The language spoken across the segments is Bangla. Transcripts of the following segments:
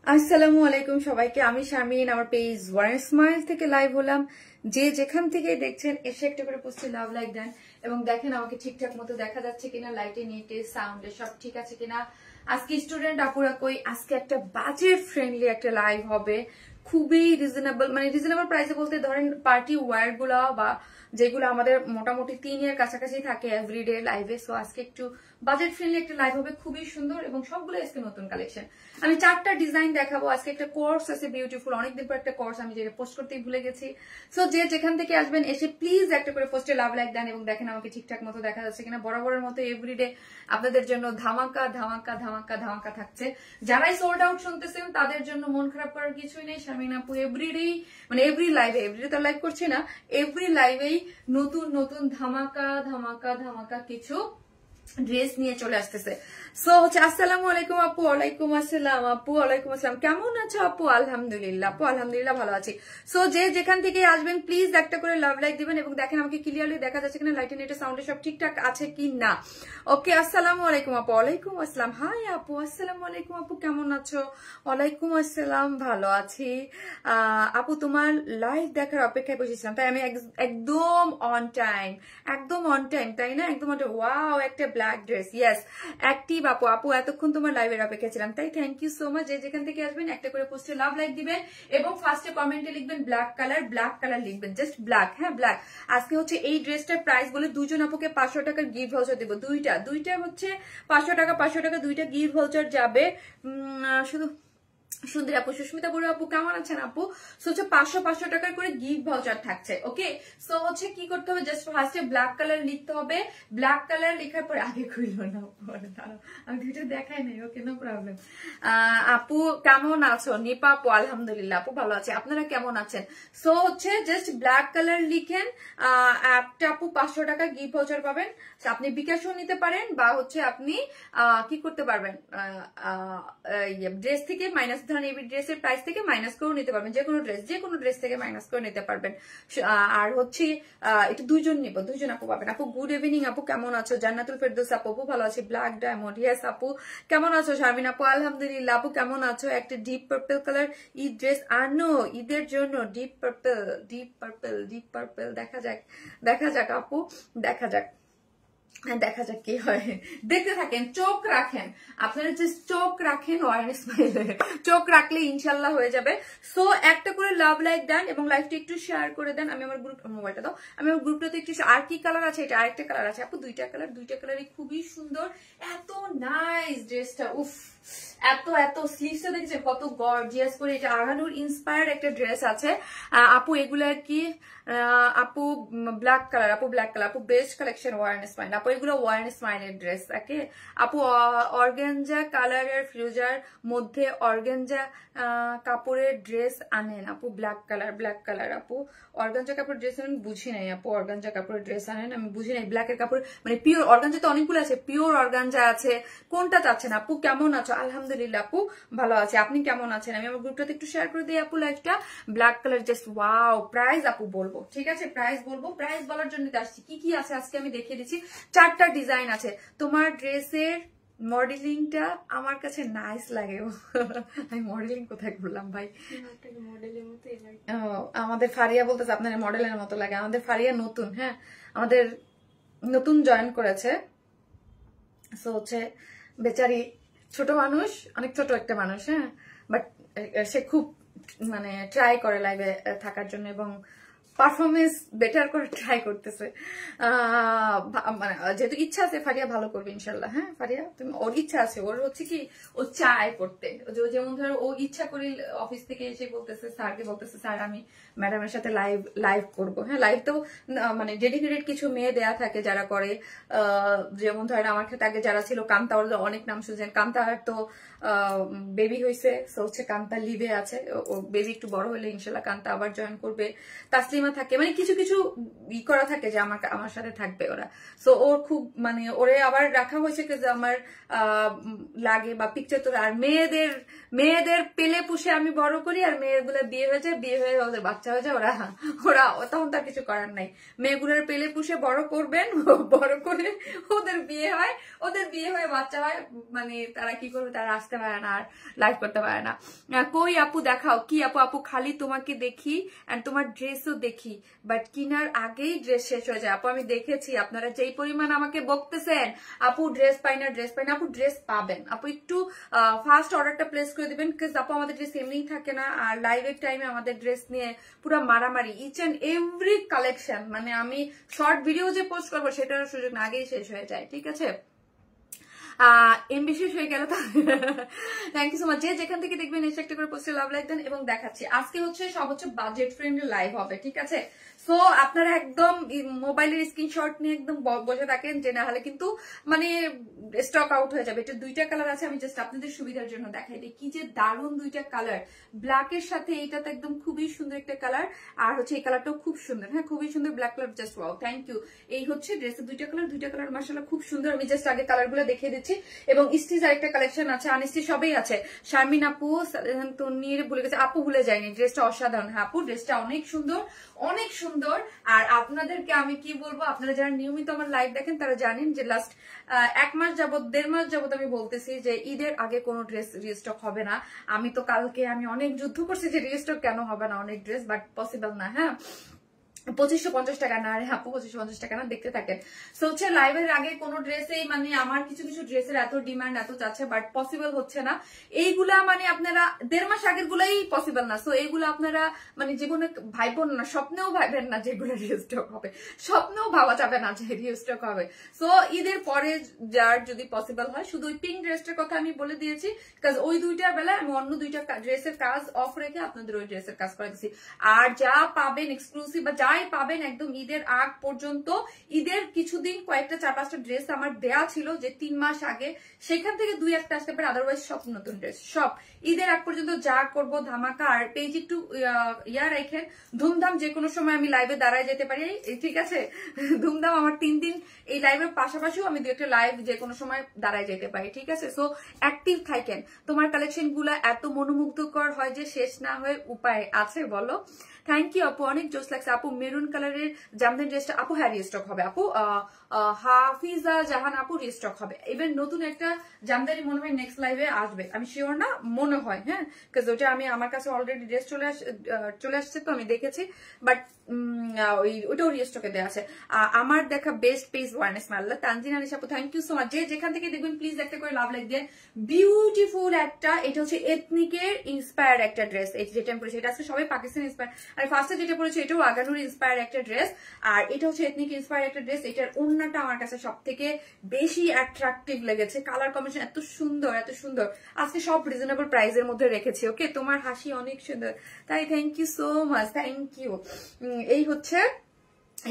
আসসালামু আলাইকুম সবাইকে। আমি শারমিন, আমার পেজ ওয়ান স্মাইল থেকে লাইভ হলাম। যে যেখান থেকে দেখছেন এসে একটা করে পোস্টে লাভ লাইক দেন এবং দেখেন আমাকে ঠিকঠাক মতো দেখা যাচ্ছে কিনা, লাইটে নেটে সাউন্ডে সব ঠিক আছে কিনা। আজকে স্টুডেন্ট আপুরা কই, আজকে একটা বাজেট ফ্রেন্ডলি একটা লাইভ হবে, খুবই রিজনেবল, মানে রিজনেবল প্রাইসে বলতে ধরেন পার্টি ওয়্যার গুলা বা যেগুলো আমাদের মোটামুটি 3 এর কাছাকাছি থাকে এভরিডে লাইভে। সো আজকে একটু বাজেট ফ্রেন্ডলি একটা লাইভ হবে, খুবই সুন্দর এবং সবগুলো আজকে নতুন কালেকশন। আমি 4টা ডিজাইন দেখাবো। আজকে একটা কোর্স আছে বিউটিফুল, অনেকদিন পর একটা কোর্স, আমি যেটা পোস্ট করতেই ভুলে গেছি। সো যে যেখান থেকে আসবেন এসে প্লিজ একটা করে পোস্টে লাভ লাইক দেন এবং দেখেন আমাকে ঠিকঠাক মতো দেখা যাচ্ছে কিনা। বরাবরের মতো এভরিডে আপনাদের জন্য ধামাকা ধামাকা ধামাকা ধামাকা থাকছে। যারাই সোল্ড আউট শুনতেছেন তাদের জন্য মন খারাপ করার কিছুই নেই। শারমিন আপু এভরিডেই, মানে এভরি লাইভে, এভরিডে তো লাইভ করছি না, এভরি লাইভেই নতুন নতুন ধামাকা ধামাকা ধামাকা কিছু ড্রেস নিয়ে চলে আসতেছে। সো হচ্ছে আসসালামু আলাইকুম আপু। ওয়ালাইকুম আসসালাম আপু। ওয়ালাইকুম আসসালাম। কেমন আছো আপু? আলহামদুলিল্লাহ আপু, আলহামদুলিল্লাহ ভালো আছি। সো যে যেখান থেকে আসবেন প্লিজ একটা করে লাভ লাইক দিবেন এবং দেখেন আমাকে ক্লিয়ারলি দেখা যাচ্ছে কিনা, লাইটে নেটে সাউন্ডে সব ঠিকঠাক আছে কি না। ওকে, আসসালামু আলাইকুম আপু। ওয়ালাইকুম আসসালাম। হাই আপু, আসসালামু আলাইকুম আপু, কেমন আছো? ওয়ালাইকুম আসসালাম, ভালো আছি আপু। তোমার লাইভ দেখার অপেক্ষায় বসেছিলাম, তাই আমি একদম অন টাইম, একদম অন টাইম, তাই না? একদম অন টাইম। ওয়াও, একটা ব্ল্যাক ড্রেস, ইয়েস অ্যাক্টিভ আপু। আপু এতক্ষণ তোমার লাইভের অপেক্ষা ছিলাম, তাই থ্যাংক ইউ সো মাচ। যে যেখান থেকে আসবেন একটা করে পোস্টে লাভ লাইক দিবেন এবং ফার্স্টে কমেন্টে লিখবেন ব্ল্যাক কালার, ব্ল্যাক কালার লিখবেন, জাস্ট ব্ল্যাক। হ্যাঁ, ব্ল্যাক। আজকে হচ্ছে এই ড্রেসটার প্রাইস বলে দুজন আপুকে 500 টাকার গিফট ভাউচার দিব। দুইটা হচ্ছে 500 টাকা, 500 টাকা দুইটা গিফট ভাউচার যাবে। শুধু সুন্দরী আপু, সুস্মিতা বড় আপু কেমন আছেন আপু? সো হচ্ছে 500 টাকার করে গিফট ভাউচার থাকছে। ওকে, সো হচ্ছে কি করতে হবে, জাস্ট ফার্স্টে ব্ল্যাক কালার লিখতে হবে। ব্ল্যাক কালার লেখার পরে আগে খুলল না, আমি দুইটা দেখাই নাই। ওকে, নো প্রবলেম। আপু কেমন আছো? নিপা আপু আলহামদুলিল্লাহ আপু ভালো আছে, আপনারা কেমন আছেন? সো হচ্ছে জাস্ট ব্ল্যাক কালার লিখেন, একটা আপু 500 টাকা গিফট ভাউচার পাবেন। আপনি বিকাশও নিতে পারেন বা হচ্ছে আপনি কি করতে পারবেন, ড্রেস থেকে মাইনাস, ধরেন এই ড্রেসের প্রাইস থেকে মাইনাস করেও নিতে পারবেন, যে কোনো ড্রেস থেকে মাইনাস করে নিতে পারবেন। আর হচ্ছে এটা দুইজন নিব, দুইজন আপু পাবেন। আপু গুড ইভিনিং আপু, কেমন আছো? জান্নাতুল ফেরদৌস আপু ভালো আছে। ব্ল্যাক ডায়মন্ড, ইয়েস আপু কেমন আছো? শারমিন আপু আলহামদুলিল্লাহ আপু কেমন আছো? একটা deep purple colour Eid dress আনো ঈদের জন্য, deep purple, deep purple, deep purple. দেখা যাক আপু, দেখা যাক, দেখা যাক কি হয়। দেখতে থাকেন, চোখ রাখেন, আপনারা জাস্ট চোখ রাখেন ওয়ান স্মাইলে, চোখ রাখলে ইনশাল্লাহ হয়ে যাবে। সো একটা করে লাভ লাইক দেন এবং লাইভটা একটু শেয়ার করে দেন। আমি আমার গ্রুপ, মোবাইলটা দাও, আমি আমার গ্রুপটাতে একটু। আর কি কালার আছে? এটা আরেকটা কালার আছে আপু, দুইটা কালারই খুবই সুন্দর, এত নাইস ড্রেসটা। উফ, এত এত স্লিভসটা দেখছেন কত গর্জিয়াস করে, এটা আহানুর ইন্সপায়ার্ড একটা ড্রেস আছে আপু। এগুলা কি আপু? ব্ল্যাক কালার আপু, ব্ল্যাক কালার আপু, বেস্ট কালেকশন ওয়ার্ন স্মাইল আপু। এগুলো ওয়ার্ন স্মাইলের ড্রেস। ওকে আপু, অর্গানজা কালারের ফিউজার মধ্যে অর্গানজা কাপড়ের ড্রেস আনেন আপু। ব্ল্যাক কালার আপু, অর্গানজা কাপড়ের ড্রেস আনেন, বুঝি নাই আপু। অর্গানজা কাপড়ের ড্রেস আনেন, আমি বুঝি নাই। ব্ল্যাকের কাপড় মানে পিওর অর্গানজা তো অনেকগুলো আছে, পিওর অর্গানজা আছে, কোনটা চাচ্ছেন আপু? কেমন আছো? আলহামদুলিল্লাহ আপু ভালো আছে, আপনি কেমন আছেন? আমি আমার গ্রুপটাতে একটু শেয়ার করে দিই আপু লাইভটা। Black colour just wow. Price আপু বলবো, ঠিক আছে? প্রাইস বলবো, প্রাইস বলার জন্য আসছি। কি কি আছে আজকে আমি দেখিয়ে দিচ্ছি। 4টা ডিজাইন আছে। তোমার ড্রেসের মডেলিংটা আমার কাছে নাইস লাগে। আমি মডেলিং কোথায় করলাম ভাই? আমাদের ফারিয়া বলতেছে আপনার মডেলের মতো লাগে। আমাদের ফারিয়া নতুন, হ্যাঁ আমাদের নতুন জয়েন করেছে। সো হচ্ছে বেচারি ছোট মানুষ, অনেক ছোট একটা মানুষ, হ্যাঁ, বাট সে খুব মানে ট্রাই করে লাইভে থাকার জন্য এবং পারফরমেন্স বেটার করে ট্রাই করতেছে। মানে যেহেতু ইচ্ছা আছে ফারিয়া ভালো করবে ইনশাল্লাহ। হ্যাঁ ফারিয়া, তুমি, ওর ইচ্ছা আছে, ওর হচ্ছে কি ও চায় করতে। যেমন ধরো ও ইচ্ছা করি অফিস থেকে এসে বলতেছে, স্যারকে বলতেছে স্যার আমি ম্যাডামের সাথে লাইভ করবো। হ্যাঁ, লাইভ তো মানে ডেডিকেটেড কিছু মেয়ে দেয়া থাকে যারা করে। যেমন ধরেন আমার ক্ষেত্রে আগে যারা ছিল, কান্তা, ওর অনেক নাম শুনছেন। কান্তার তো বেবি হয়েছে, সো হচ্ছে কান্তা লিভে আছে। ও বেবি একটু বড় হলে ইনশাল্লাহ কান্তা আবার জয়েন করবে। তাসলিম তানজিমা থাকে, মানে কিছু কিছু ই করা থাকে যে আমার সাথে থাকবে ওরা। সো ওর খুব মানে ওরে আবার রাখা হয়েছে যে আমার লাগে বা পিকচার তোলা। আর মেয়েদের পেলে পুষে আমি বড় করি, আর মেয়েগুলো বিয়ে হয়ে যায়, বিয়ে হয়ে ওদের বাচ্চা হয়ে যায়, ওরা ওরা তখন তার কিছু করার নাই। মেয়েগুলোর পেলে পুষে বড় করবেন, বড় করে ওদের বিয়ে হয়, ওদের বিয়ে হয়ে বাচ্চা হয়, মানে তারা কি করবে, তারা আসতে পারে না আর লাইভ করতে পারে না। কই আপু দেখাও কি আপু? আপু খালি তোমাকে দেখি এন্ড তোমার ড্রেসও দেখি, বাট কিনার আগেই ড্রেস শেষ হয়ে যায়। আপু আমি দেখেছি আপনারা যেই পরিমাণ আমাকে বকতেছেন আপু ড্রেস পাই না, ড্রেস পাই না। আপু ড্রেস পাবেন, আপু একটু ফার্স্ট অর্ডারটা প্লেস করে দিবেন, বিকজ আপু আমাদের ড্রেস এমনিই থাকে না, আর লাইভের টাইমে আমাদের ড্রেস নিয়ে পুরো মারামারি, ইচ এন্ড এভরি কালেকশন, মানে আমি শর্ট ভিডিও যে পোস্ট করবো সেটার সুযোগ না, আগেই শেষ হয়ে যায়। ঠিক আছে, এমবি শেষ হয়ে গেল। Thank you so much. যে যেখান থেকে দেখবেন এসে একটা করে পোস্টে লাভ লাইক দেন। এবং দেখাচ্ছি আজকে হচ্ছে সব হচ্ছে বাজেট ফ্রেন্ডলি লাইভ হবে, ঠিক আছে? সো আপনারা একদম মোবাইলের স্ক্রিনশট নিয়ে একদম বসে থাকেন, যে না হলে কিন্তু মানে স্টক আউট হয়ে যাবে। এটা দুইটা কালার আছে, আমি জাস্ট আপনাদের সুবিধার জন্য দেখাই দিই। কি যে দারুণ দুইটা কালার, ব্ল্যাকের সাথে এইটা তো একদম খুবই সুন্দর একটা কালার, আর হচ্ছে এই কালারটাও খুব সুন্দর। হ্যাঁ খুবই সুন্দর, black colour, just wow, thank you. এই হচ্ছে ড্রেসের দুইটা কালার মাশাআল্লাহ খুব সুন্দর। আমি জাস্ট আগে কালার গুলো দেখিয়ে দিচ্ছি। এবং স্টিচ আরেকটা কালেকশন আছে, আনস্টিচ সবই আছে। শারমিন আপু তন্নির ভুলে গেছে, আপু ভুলে যায়নি, ড্রেসটা অসাধারণ। হ্যাঁ আপু ড্রেসটা অনেক সুন্দর, অনেক সুন্দর। আর আপনাদেরকে আমি কি বলবো, আপনারা যারা নিয়মিত আমার লাইভ দেখেন তারা জানেন যে লাস্ট 1 মাস যাবত 1.5 মাস যাবত আমি বলতেছি যে ঈদের আগে কোনো ড্রেস রিস্টক হবে না। আমি তো কালকে আমি অনেক যুদ্ধ করছি যে রিস্টক কেন হবে না অনেক ড্রেস, বাট পসিবল না। হ্যাঁ 2550 টাকা না, আরে আপু 2550 টাকা না, দেখতে থাকেন। সো হচ্ছে লাইভের আগে কোনো ড্রেসেই মানে আমার কিছু কিছু ড্রেসের এত ডিমান্ড এত চাচ্ছে, বাট পসিবল হচ্ছে না। এইগুলা মানে আপনারা 1.5 মাস আগের গুলাই পসিবল না। সো এইগুলো আপনারা মানে জীবনে ভাইবেন না, স্বপ্নেও ভাইবেন না যেগুলো রিস্টক হবে, স্বপ্নেও ভাবা যাবে না যে রিস্টক হবে। সো ঈদের পরে যার যদি পসিবল হয়, শুধু ওই পিঙ্ক ড্রেসটার কথা আমি বলে দিয়েছি, কাজ ওই দুইটার বেলায় আমি অন্য দুইটা ড্রেসের কাজ অফ রেখে আপনাদের ওই ড্রেসের কাজ করে দিচ্ছি। আর যা পাবেন এক্সক্লুসিভ বা যাই পাবেন একদম ঈদের আগ পর্যন্ত, ঈদের কিছুদিন কয়েকটা 4-5টা ড্রেস আমার দেয়া ছিল যে 3 মাস আগে, সেখান থেকে 2-1টা আসতে পারে, আদারওয়াইজ সব নতুন ড্রেস। সব ঈদের আগ পর্যন্ত যা করব ধামাকা। আর পেজ একটু ইয়া রেখেন, ধুমধাম যে কোনো সময় আমি লাইভে দাঁড়ায় যেতে পারি, ঠিক আছে? ধুমধাম আমার 3 দিন এই লাইভের পাশাপাশিও আমি 2-একটা লাইভ যে কোনো সময় দাঁড়ায় যেতে পারি, ঠিক আছে? সো অ্যাক্টিভ থাকেন। তোমার কালেকশন গুলা এত মনোমুগ্ধকর হয় যে শেষ না হয়ে উপায় আছে বলো? থ্যাংক ইউ আপু, অনেক জোস লাগছে আপু। মেরুন কালারের জামদানি ড্রেসটা আপু হ্যাঁ রিস্টক হবে আপু। হাফিজা জাহান আপু রিস্টক হবে। এবার নতুন একটা জামদানি মনে হয় নেক্সট লাইভে আসবে, আমি শিওর না, মনে হয়। হ্যাঁ বিকজ ওটা আমি আমার কাছে অলরেডি ড্রেস চলে আসছে, তো আমি দেখেছি, বাট ওইটাও রিস্টকে দেওয়া আছে। আমার দেখা বেস্ট পেজ ওয়ারনেস মাল্লা তানজিনা নিশা আপু, থ্যাংক ইউ সো মাচ। যে যেখান থেকে দেখবেন প্লিজ একটা করে লাভ লাইক দিয়ে। বিউটিফুল একটা, এটা হচ্ছে এথনিকের ইন্সপায়ার্ড একটা ড্রেস, যেটা আমি পরেছি এটা আজকে সবাই পাকিস্তান ইন্সপায়ার্ড। আর ফার্স্টে যেটা পরেছি এটাও আগানুর ইন্সপায়ার্ড একটা ড্রেস, আর এটা হচ্ছে এথনিক ইন্সপায়ার্ড একটা ড্রেস। এটার ওড়নাটা আমার কাছে সব থেকে বেশি অ্যাট্রাকটিভ লেগেছে, কালার কম্বিনেশন এত সুন্দর, এত সুন্দর। আজকে সব রিজনেবল প্রাইসের মধ্যে রেখেছি। ওকে, তোমার হাসি অনেক সুন্দর, তাই thank you so much, thank you. এই হচ্ছে,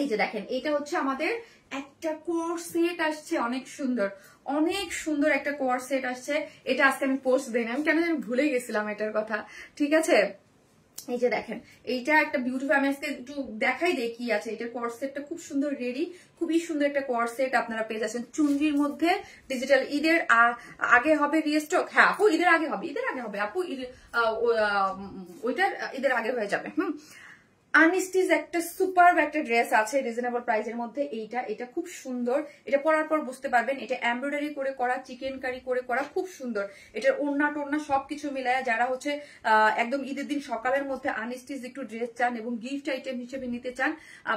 এই যে দেখেন, এটা হচ্ছে আমাদের একটা কোর সেট আসছে, অনেক সুন্দর, অনেক সুন্দর একটা কোর সেট আসছে। এটা আজকে আমি পোস্ট দিই না, আমি কেন জানি ভুলে গেছিলাম এটার কথা, ঠিক আছে? এই যে দেখেন, এইটা একটা বিউটিফুল, আমি আজকে একটু দেখাই দিই কি আছে। এটার কোর সেটটা খুব সুন্দর রেডি, খুবই সুন্দর একটা কোর সেট আপনারা পেয়ে যাচ্ছেন চুনরির মধ্যে ডিজিটাল। ঈদের আগে হবে রিস্টক। হ্যাঁ আপু ঈদের আগে হবে, ঈদের আগে হবে আপু, ওইটার ঈদের আগে হয়ে যাবে। আনস্টিচ একটা সুপার একটা ড্রেস আছে রিজনেবল প্রাইসের মধ্যে। এটা খুব সুন্দর, এটা পরার পর বুঝতে পারবেন এটা এমব্রয়ডারি করে করা, চিকেন কারি করে করা, খুব সুন্দর। এটার ওড়না টোড়না সবকিছু মিলায় যারা হচ্ছে একদম ঈদের দিন সকালের মধ্যে আনস্টিচ একটু ড্রেস চান এবং গিফট আইটেম হিসেবে নিতে চান,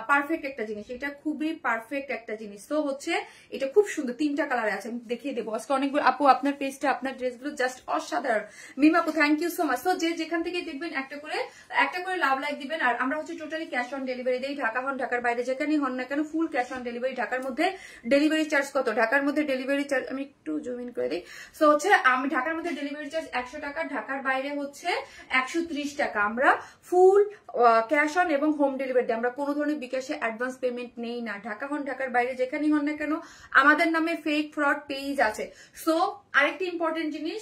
পারফেক্ট একটা জিনিস, এটা খুবই পারফেক্ট একটা জিনিস। তো হচ্ছে এটা খুব সুন্দর, 3টা কালারে আছে, আমি দেখিয়ে দেবো আজকে অনেকগুলো। আপু আপনার পেজটা, আপনার ড্রেসগুলো জাস্ট অসাধারণ। মিম আপু থ্যাংক ইউ সো মাচ। তো যে যেখান থেকে দেখবেন একটা করে লাভ লাইক দিবেন। আর আমরা হচ্ছে টোটালি ক্যাশ অন ডেলিভারি দেই, ঢাকা হন ঢাকার বাইরে যেখানেই হন না কেন, ফুল ক্যাশ অন ডেলিভারি। ঢাকার মধ্যে ডেলিভারি চার্জ কত? ঢাকার মধ্যে ডেলিভারি চার্জ আমি একটু জুম ইন করে দিই। সো হচ্ছে আমি ঢাকার মধ্যে ডেলিভারি চার্জ 100 টাকা, ঢাকার বাইরে হচ্ছে 130 টাকা। আমরা ফুল ক্যাশ অন এবং হোম ডেলিভারি দিই, আমরা কোনো ধরনের বিকাশে অ্যাডভান্স পেমেন্ট নেই না। ঢাকা হন ঢাকার বাইরে যেখানেই হন না কেন, আমাদের নামে ফেক ফ্রড পেজ আছে। সো আরেকটি ইম্পর্টেন্ট জিনিস,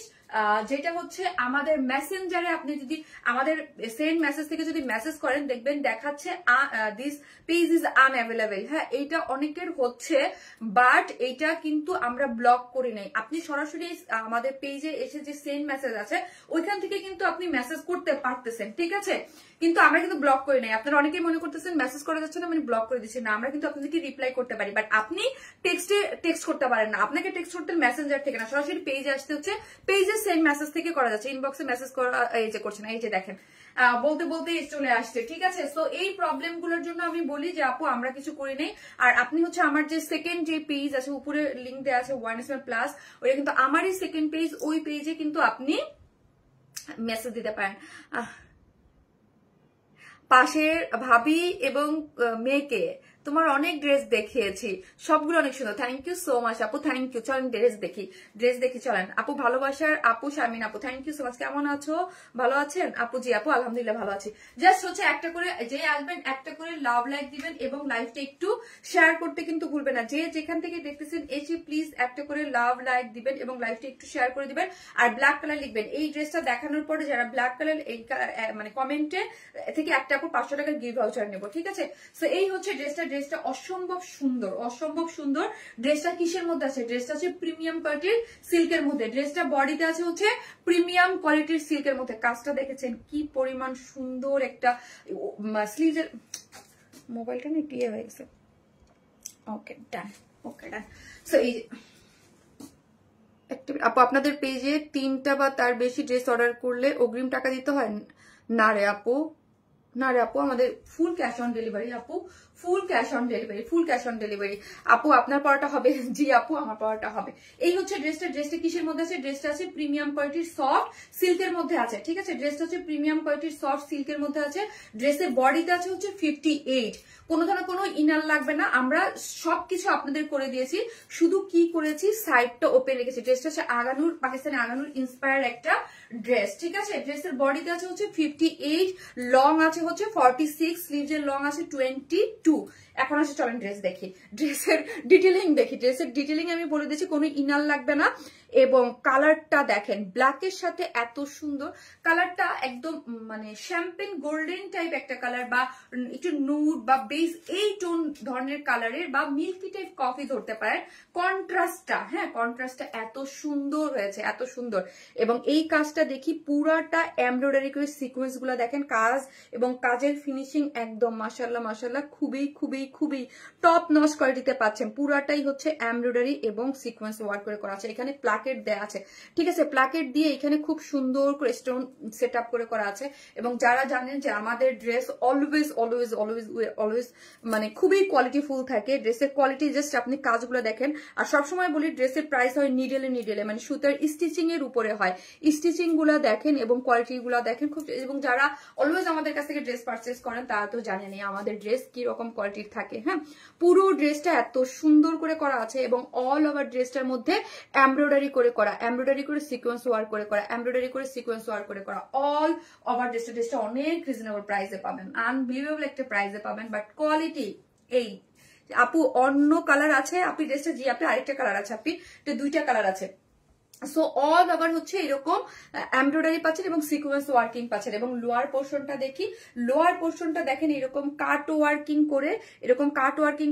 যেটা হচ্ছে আমাদের মেসেঞ্জারে আপনি যদি আমাদের সেন্ড মেসেজ থেকে যদি মেসেজ করেন দেখবেন দেখাচ্ছে দিস পেজ ইজ আনঅ্যাভেলেবল। হ্যাঁ, এইটা অনেকের হচ্ছে, বাট এইটা কিন্তু আমরা ব্লক করি নাই। আপনি সরাসরি আমাদের পেজে এসে যে সেন্ড মেসেজ আছে ওইখান থেকে কিন্তু আপনি মেসেজ করতে পারতেছেন, ঠিক আছে, কিন্তু আমরা কিন্তু ব্লক করি নাই। আপনারা অনেকেই মনে করতেছেন মেসেজ করা যাচ্ছে না মানে ব্লক করে দিচ্ছি, না, আমরা কিন্তু আপনাদেরকে রিপ্লাই করতে পারি, বাট আপনি টেক্সট করতে পারেন না। আপনাকে টেক্সট করতে মেসেঞ্জার থেকে না, সরাসরি পেজে আসতে হচ্ছে, পেজে সেন্ড মেসেজ থেকে করা যাচ্ছে, ইনবক্সে মেসেজ করা এই যে করছেন, এই যে দেখেন বলতে বলতে চলে আসছে, ঠিক আছে। সো এই প্রবলেম গুলোর জন্য আমি বলি যে আপু আমরা কিছু করি নাই। আর আপনি হচ্ছে আমার যে সেকেন্ড যে পেজ আছে উপরে লিঙ্ক দেওয়া আছে ওয়ার্নেসম্যান প্লাস, ওইটা কিন্তু আমারই সেকেন্ড পেজ, ওই পেজে কিন্তু আপনি মেসেজ দিতে পারেন। পাশের ভাবি এবং মেয়েকে তোমার অনেক ড্রেস দেখিয়েছি, সবগুলো অনেক সুন্দর, থ্যাংক ইউ সো মাচ আপু, থ্যাংক ইউ। চলেন ড্রেস দেখি চলেন আপু। ভালোবাসার আপু শারমিন আপু, থ্যাংক ইউ সো মাচ। কেমন আছো, ভালো আছেন আপু? জি আপু আলহামদুলিল্লাহ ভালো আছি। জাস্ট হচ্ছে একটা করে যে আসবেন একটা করে লাভ লাইক দিবেন এবং লাইভটা একটু শেয়ার করতে কিন্তু ভুলবেন না। যে যেখান থেকে দেখতেছেন এসে প্লিজ একটা করে লাভ লাইক দিবেন এবং লাইভটা একটু শেয়ার করে দিবেন। আর ব্ল্যাক কালার লিখবেন। এই ড্রেসটা দেখানোর পরে যারা ব্ল্যাক কালার এই মানে কমেন্টে থেকে একটা আপু 500 টাকার গিফট ভাউচার নেবো, ঠিক আছে। সো এই হচ্ছে ড্রেসটা অসম্ভব সুন্দর। ড্রেসটা কিসের মধ্যে আছে? ড্রেসটা হচ্ছে প্রিমিয়াম কোয়ালিটির সিল্কের মধ্যে। ড্রেসটা বডিতে আছে হচ্ছে প্রিমিয়াম কোয়ালিটির সিল্কের মধ্যে। কাজটা দেখেছেন কি পরিমাণ সুন্দর, একটা স্লিভের মোবাইলটা না একটু হয়ে গেছে। ওকে ডান। সো এই আপু আপনাদের পেজে 3টা বা তার বেশি ড্রেস অর্ডার করলে অগ্রিম টাকা দিতে হয়? না রে আপু, আমাদের ফুল ক্যাশ অন ডেলিভারি আপু, ফুল ক্যাশ অন ডেলিভারি আপু। আপনার পড়াটা হবে? জি আপু আমার পড়াটা হবে। এই হচ্ছে ড্রেসটা কিসের মধ্যে আছে? ড্রেসটা আছে প্রিমিয়াম কোয়ালিটির সফট সিল্কের মধ্যে আছে, ঠিক আছে। ড্রেসটা হচ্ছে প্রিমিয়াম কোয়ালিটির সফট সিল্কের মধ্যে আছে। ড্রেসের বডিতে আছে হচ্ছে 58। কোনো ধরনের কোনো ইনার লাগবে না, আমরা সবকিছু আপনাদের করে দিয়েছি। শুধু কি করেছি, সাইডটা ওপেন রেখেছি। ড্রেসটা হচ্ছে আগানুর, পাকিস্তানি আগানুর ইন্সপায়ার একটা ড্রেস, ঠিক আছে। ড্রেসের বডিতে আছে হচ্ছে 58, লং আছে হচ্ছে 46, স্লিভসের লং আছে 22। এখন আসে চলেন ড্রেস দেখি, ড্রেসের ডিটেলিং আমি বলে দিয়েছি, কোনো ইনার লাগবে না। এবং কালারটা দেখেন, ব্ল্যাকের সাথে এত সুন্দর কালারটা, একদম মানে শ্যাম্পেন গোল্ডেন টাইপ একটা কালার, বা একটু নুড বা বেস এই টোন ধরনের কালারের, বা মিল্কি টাইপ কফি ধরতে পারেন। কন্ট্রাস্টটা এত সুন্দর হয়েছে, এত সুন্দর। এবং এই কাজটা দেখি পুরাটা এমব্রয়ডারি করে সিকোয়েন্স গুলো দেখেন, কাজ এবং কাজের ফিনিশিং একদম মাশাআল্লাহ খুবই টপ নচ কোয়ালিটিতে পাচ্ছেন। পুরাটাই হচ্ছে এমব্রয়ডারি এবং সিকোয়েন্স ওয়ার্ক করে করা আছে। এখানে প্লাকেট দেয়া আছে, ঠিক আছে। প্লাকেট দিয়ে এখানে খুব সুন্দর করে স্টোন সেট আপ করে করা আছে। এবং যারা জানেন যে আমাদের ড্রেস অলওয়েজ মানে খুবই কোয়ালিটিফুল থাকে। ড্রেসের কোয়ালিটি জাস্ট আপনি কাজগুলো দেখেন। আর সবসময় বলি ড্রেসের প্রাইস হয় নিডেলে, মানে সুতার স্টিচিং এর উপরে হয়। স্টিচিং গুলা দেখেন এবং কোয়ালিটি গুলা দেখেন খুব। এবং যারা অলওয়েজ আমাদের কাছ থেকে ড্রেস পারচেস করেন তারা তো জানেনই আমাদের ড্রেস কি রকম কোয়ালিটির থাকে। হ্যাঁ, পুরো ড্রেসটা এত সুন্দর করে করা আছে এবং অল ওভার ড্রেসটার মধ্যে এমব্রয়ডারি করে সিকোয়েন্স ওয়ার্ক করে করা, অল ওভার ড্রেসটা অনেক রিজনেবল প্রাইসে পাবেন, আনবিলিভেবল একটা প্রাইসে পাবেন। বাট কোয়ালিটি এই আপু অন্য কালার আছে আপনি ড্রেসটা, জি আপনি আরেকটা কালার আছে, আপনি 2টা কালার আছে। সো অল ওভার হচ্ছে এরকম এমব্রয়ডারি পাচ্ছেন এবং সিকোয়েন্স ওয়ার্কিং পাচ্ছেন। এবং লোয়ার পোর্শনটা দেখি, লোয়ার পোর্শনটা দেখেন এরকম কাট ওয়ার্কিং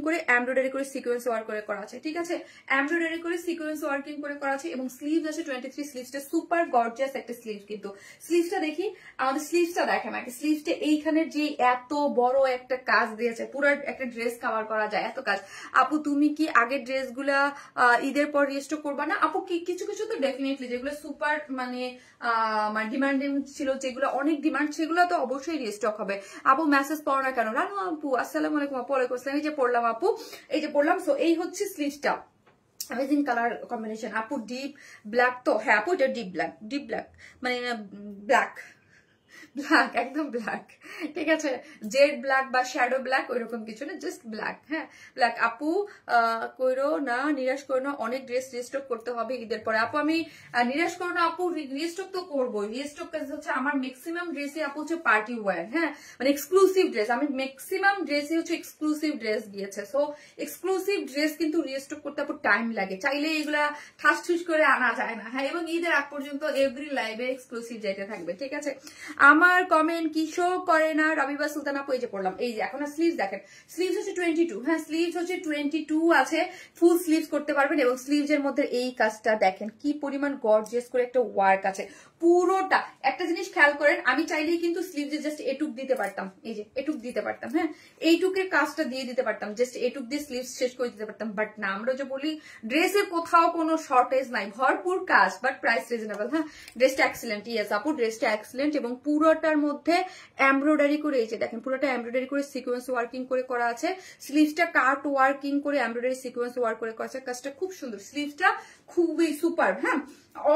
করে এমব্রয়ডারি করে সিকোয়েন্স ওয়ার্ক করে করা আছে, ঠিক আছে। এমব্রয়ডারি করে সিকোয়েন্স ওয়ার্কিং করে করা আছে এবং স্লিভস আছে 23। স্লিভসটা সুপার গর্জিয়াস একটা স্লিভ, কিন্তু স্লিভসটা দেখি, আমাদের স্লিভসটা দেখেন আগে। স্লিভসটা এইখানের যে এত বড় একটা কাজ দিয়েছে, পুরো একটা ড্রেস কভার করা যায় এত কাজ। আপু তুমি কি আগের ড্রেসগুলা ঈদের পর রিস্টক করবা না? আপু কি কিছু তো ডেফিনেটলি যেগুলো সুপার মানে ডিমান্ডিং ছিল, যেগুলো অনেক ডিমান্ড, সেগুলো তো অবশ্যই রিস্টক হবে। আপু মেসেজ পড়ো না কেন? রানু আপু আসসালামু আলাইকুম আপু। ওয়ালাইকুম আসসালাম। এই যে পড়লাম আপু, এই যে পড়লাম। সো এই হচ্ছে স্লিভসটা, অ্যামেজিং কালার কম্বিনেশন। আপু ডিপ ব্ল্যাক তো? হ্যাঁ আপু এটা ডিপ ব্ল্যাক মানে ব্ল্যাক ব্ল্যাক, একদম ব্ল্যাক, ঠিক আছে, জেড ব্ল্যাক বা শ্যাডো ব্ল্যাক ওইরকম কিছু না, জাস্ট ব্ল্যাক। হ্যাঁ ব্ল্যাক। আপু কইরো না, নিরাশ করো না, অনেক ড্রেস রিস্টক করতে হবে ঈদের পরে। আপু আমি নিরাশ করো না আপু, রিস্টক তো করবো। রিস্টক হচ্ছে আমার ম্যাক্সিমাম ড্রেসই আপু হচ্ছে পার্টি ওয়্যার, হ্যাঁ মানে এক্সক্লুসিভ ড্রেস। আমি ম্যাক্সিমাম ড্রেসই হচ্ছে এক্সক্লুসিভ ড্রেস গিয়েছে। সো এক্সক্লুসিভ ড্রেস কিন্তু রিস্টক করতে আপু টাইম লাগে, চাইলে এগুলা ঠাস ঠুস করে আনা যায় না। হ্যাঁ এবং ঈদের আগ পর্যন্ত এভরি লাইভে এক্সক্লুসিভ যেটা থাকবে, ঠিক আছে। আমার কমেন্ট কি শো করে না, রবিবা সুলতান আপু এই যে পড়লাম, এই যে এখন স্লিভস দেখেন, স্লিভস হচ্ছে 22, হ্যাঁ স্লিভস হচ্ছে 22 আছে, ফুল স্লিভস করতে পারবেন। এবং স্লিভস এর মধ্যে এই কাজটা দেখেন কি পরিমাণ গর্জিয়াস করে একটা ওয়ার্ক আছে পুরোটা। একটা জিনিস খেয়াল করেন, আমি চাইলেই কিন্তু স্লিভস জাস্ট এটুক দিতে পারতাম, এই যে এটুক দিতে পারতাম, হ্যাঁ এইটুকের কাজটা দিয়ে দিতে পারতাম, জাস্ট এটুক দিয়ে স্লিভস শেষ করে দিতে পারতাম। বাট না, আমরা যে বলি ড্রেসের কোথাও কোনো শর্টেজ নাই, ভরপুর কাজ, বাট প্রাইস রিজনেবল। হ্যাঁ ড্রেসটা এক্সিলেন্ট, ইয়েস আপু ড্রেসটা এক্সিলেন্ট। এবং পুরোটার মধ্যে এমব্রয়ডারি করে, এই যে দেখেন পুরোটা এমব্রয়ডারি করে সিকোয়েন্স ওয়ার্কিং করে করা আছে। স্লিভসটা কাট ওয়ার্কিং করে এমব্রয়ডারি সিকোয়েন্স ওয়ার্ক করে করা আছে, কাজটা খুব সুন্দর। স্লিভসটা খুবই সুপার, হ্যাঁ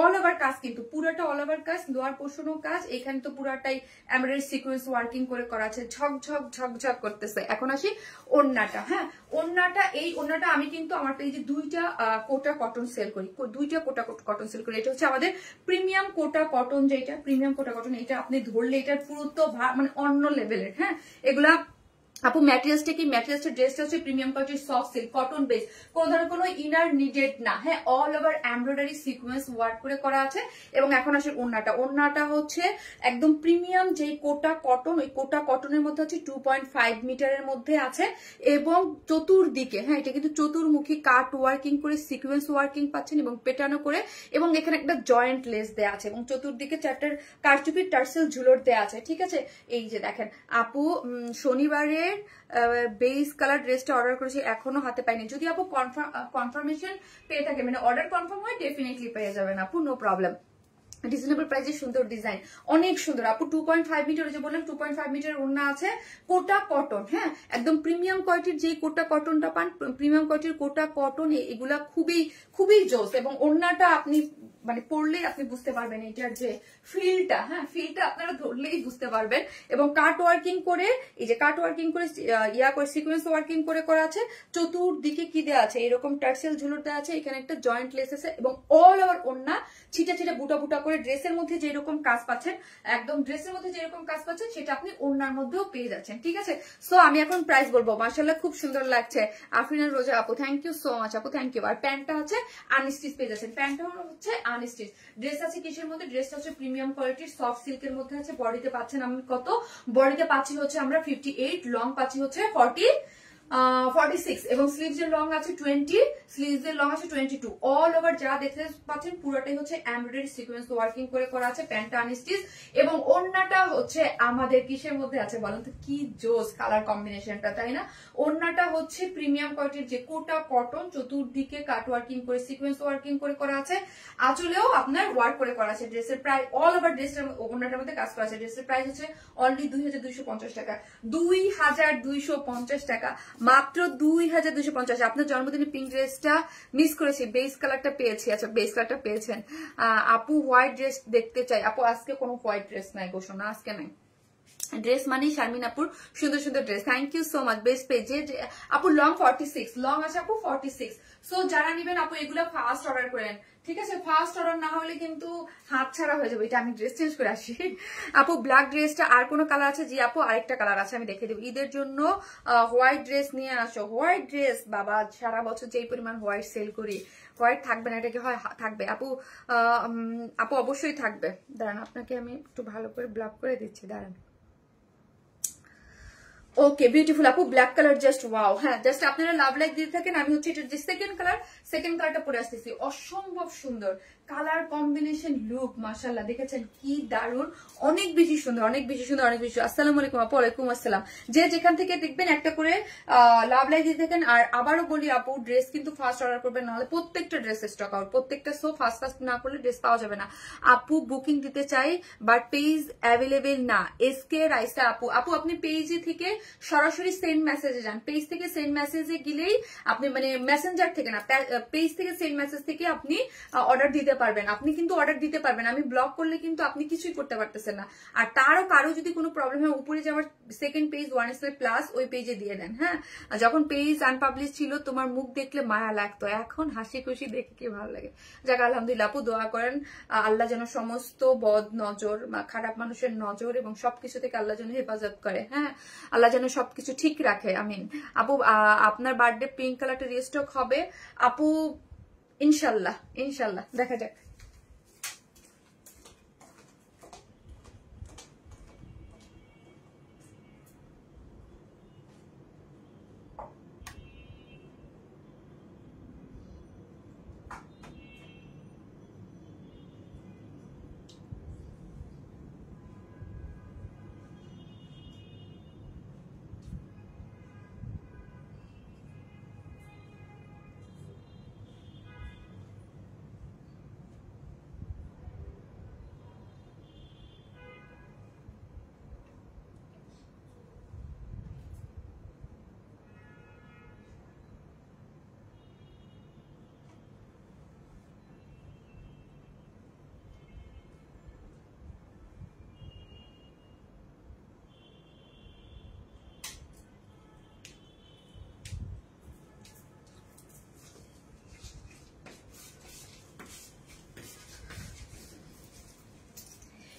অল ওভার কাজ, কিন্তু পুরোটা অল ওভার কাজ, লোয়ার পোর্শনও কাজ, এখানে তো পুরাটাই এমব্রয়ডারি সিকোয়েন্স ওয়ার্কিং করে করা আছে, ঝকঝক ঝকঝক করতেছে। এখন আসি ওড়নাটা, হ্যাঁ ওড়নাটা, এই ওড়নাটা আমি কিন্তু আমার পেজে দুইটা কোটা কটন সেল করি, দুইটা কোটা কটন সেল করি। এটা হচ্ছে আমাদের প্রিমিয়াম কোটা কটন, যেটা প্রিমিয়াম কোটা কটন, এটা আপনি ধরলে এটার পুরো তো মানে অন্য লেভেলের। হ্যাঁ এগুলা আপু ম্যাটেরিয়ালসটা কি, ম্যাটেরিয়ালসটা ড্রেসটা হচ্ছে প্রিমিয়াম কোয়ালিটির সফট সিল্ক কটন বেস, কোন ধরনের কোনো ইনার নিডেড না। হ্যাঁ all over embroidery sequence work করে করা আছে। এবং এখন আসে ওড়নাটা, ওড়নাটা হচ্ছে একদম প্রিমিয়াম যেই কোটা কটন, ওই কোটা কটনের মধ্যে হচ্ছে 2.5 মিটারের মধ্যে আছে। এবং চতুর্দিকে, হ্যাঁ এটা কিন্তু চতুর্মুখী কাট ওয়ার্কিং করে সিকোয়েন্স ওয়ার্কিং পাচ্ছেন এবং পেটানো করে, এবং এখানে একটা জয়েন্ট লেস দেওয়া আছে, এবং চতুর্দিকে চারটার কারচুপির টার্সেল ঝুলোর দেওয়া আছে, ঠিক আছে। এই যে দেখেন আপু শনিবারে বেস কালার ড্রেসটা অর্ডার করেছি, এখনো হাতে পাইনি। যদি আপু কনফার্মেশন পেয়ে থাকে, মানে অর্ডার কনফার্ম হয়, ডেফিনেটলি পেয়ে যাবেন আপু, নো প্রবলেম। রিজনেবল প্রাইসে সুন্দর ডিজাইন, অনেক সুন্দর আপু। 2.5 মিটার, যে বললাম 2.5 মিটার ওড়না আছে, কোটা কটন, হ্যাঁ একদম প্রিমিয়াম কোয়ালিটির যে কোটা কটনটা পান, প্রিমিয়াম কোয়ালিটির কোটা কটন, এগুলা খুবই খুবই জোস। এবং ওড়নাটা আপনি মানে পড়লেই আপনি বুঝতে পারবেন এটার যে ফিলটা, হ্যাঁ ফিলটা আপনারা ধরলেই বুঝতে পারবেন। এবং কাট ওয়ার্কিং করে, এই যে কাট ওয়ার্কিং করে ইয়া করে সিকোয়েন্স ওয়ার্কিং করে করা আছে। চতুর্দিকে কি দেওয়া আছে, এরকম টার্সেল ঝুলুর দেওয়া আছে, এখানে একটা জয়েন্ট লেস আছে, এবং অল ওভার ওড়না ছিটা ছিটা বুটা বুটা করে ড্রেসের মধ্যে যেরকম কাজ পাচ্ছেন, একদম ড্রেসের মধ্যে যেরকম কাজ পাচ্ছেন সেটা আপনি ওড়নার মধ্যেও পেয়ে যাচ্ছেন, ঠিক আছে। সো আমি এখন প্রাইস বলবো, মাশাআল্লাহ খুব সুন্দর লাগছে। আফরিনা রোজা আপু থ্যাংক ইউ সো মাচ আপু, থ্যাংক ইউ। আর প্যান্টটা হচ্ছে আনস্টিচ পেয়ে যাচ্ছেন, প্যান্টটা হচ্ছে আনস্টিচ। ড্রেস আছে কিসের মধ্যে, ড্রেসটা হচ্ছে প্রিমিয়াম কোয়ালিটির সফট সিল্কের মধ্যে আছে। বডিতে পাচ্ছেন আমি কত, বডিতে পাচ্ছি হচ্ছে আমরা 58, লং পাচ্ছি হচ্ছে 46, এবং স্লিভস এর লং আছে 20, স্লিভস এর লং আছে 22। অল ওভার যা দেখতে পাচ্ছেন পুরোটাই হচ্ছে এমব্রয়ডারি সিকোয়েন্স ওয়ার্কিং করে করা আছে, প্যান্টটা আনস্টিচ। এবং ওড়নাটা হচ্ছে আমাদের কিসের মধ্যে আছে বলেন তো, কি জোস কালার কম্বিনেশনটা, তাই না। ওড়নাটা হচ্ছে প্রিমিয়াম কোয়ালিটির যে কোটা কটন, চতুর্দিকে কাট ওয়ার্কিং করে সিকোয়েন্স ওয়ার্কিং করে করা আছে, আঁচলেও আপনার ওয়ার্ক করে করা আছে। ড্রেসের প্রাইস অল ওভার ড্রেসের ওড়নাটার মধ্যে কাজ করা আছে। ড্রেসের প্রাইস হচ্ছে অনলি 2250 টাকা, 2250 টাকা, মাত্র 2250। আপনার জন্মদিনে পিঙ্ক ড্রেসটা মিস করেছি, বেস কালারটা পেয়েছি। আচ্ছা বেস কালারটা পেয়েছেন আপু, হোয়াইট ড্রেস দেখতে চাই আপু। আজকে কোনো হোয়াইট ড্রেস নাই গো সোনা, আজকে নাই। ড্রেস মানে শারমিন আপুর সুন্দর সুন্দর dress, thank you so much. Best পেজে আপু লং 46, লং আছে আপু 46। সো যারা নিবেন আপু এগুলো ফার্স্ট অর্ডার করেন, ঠিক আছে। ফার্স্ট অর্ডার না হলে কিন্তু হাত ছাড়া হয়ে যাবে। এটা আমি ড্রেস চেঞ্জ করে আসি। আপু ব্ল্যাক ড্রেসটা আর কোনো কালার আছে? জি আপু আরেকটা কালার আছে, আমি দেখে দেবো। ঈদের জন্য হোয়াইট ড্রেস নিয়ে আসো। হোয়াইট ড্রেস বাবা সারা বছর যেই পরিমাণ হোয়াইট সেল করি, হোয়াইট থাকবে না এটা কি হয়? থাকবে আপু, আপু অবশ্যই থাকবে। দাঁড়ান আপনাকে আমি একটু ভালো করে ব্লক করে দিচ্ছি, দাঁড়ান। ওকে বিউটিফুল আপু, ব্ল্যাক কালার জাস্ট ওয়াও। হ্যাঁ জাস্ট আপনারা লাভ লাইক দিতে থাকেন, আমি হচ্ছে এটা যে সেকেন্ড কালারটা পরে আসতেছি। অসম্ভব সুন্দর কালার কম্বিনেশন, লুক মাশাআল্লাহ দেখেছেন কি দারুন, অনেক বেশি সুন্দর, অনেক বেশি সুন্দর, অনেক বেশি। আসসালামু আলাইকুম আপু। ওয়ালাইকুম আসসালাম। যে যেখান থেকে দেখবেন একটা করে লাভ লাইক দিতে থাকেন। আর আবারও বলি আপু ড্রেস কিন্তু ফার্স্ট অর্ডার করবেন, নাহলে প্রত্যেকটা ড্রেস স্টক আউট, প্রত্যেকটা। সো ফার্স্ট না করলে ড্রেস পাওয়া যাবে না। আপু বুকিং দিতে চাই বাট পেজ অ্যাভেলেবেল না। এসকে রাইসা আপু, আপু আপনি পেজে থেকে সরাসরি সেন্ড মেসেজে যান। পেজ থেকে সেন্ড মেসেজে গেলেই আপনি, মানে মেসেঞ্জার থেকে না, পেজ থেকে সেন্ড মেসেজ থেকে আপনি অর্ডার দিতে পারবেন। আপনি কিন্তু অর্ডার দিতে পারবেন, আমি ব্লক করলে কিন্তু আপনি কিছুই করতে পারতেছেন না। আর তারও কারো যদি কোনো প্রবলেম হয় উপরে যে আমার সেকেন্ড পেজ ওয়ারেন্স মাইল প্লাস ওই পেজে দিয়ে দেন। হ্যাঁ, যখন পেজ আনপাবলিশ ছিল তোমার মুখ দেখলে মায়া লাগতো, এখন হাসি খুশি দেখে কি ভালো লাগে। যাক আলহামদুলিল্লাহ আপু, দোয়া করেন আল্লাহ যেন সমস্ত বদ নজর, খারাপ মানুষের নজর এবং সবকিছু থেকে আল্লাহ যেন হেফাজত করে। হ্যাঁ, আল্লাহ যেন সবকিছু ঠিক রাখে, আমিন। আপু আপনার বার্থডে পিঙ্ক কালারটা রিস্টক হবে আপু, ইনশাল্লাহ ইনশাল্লাহ, দেখা যাক।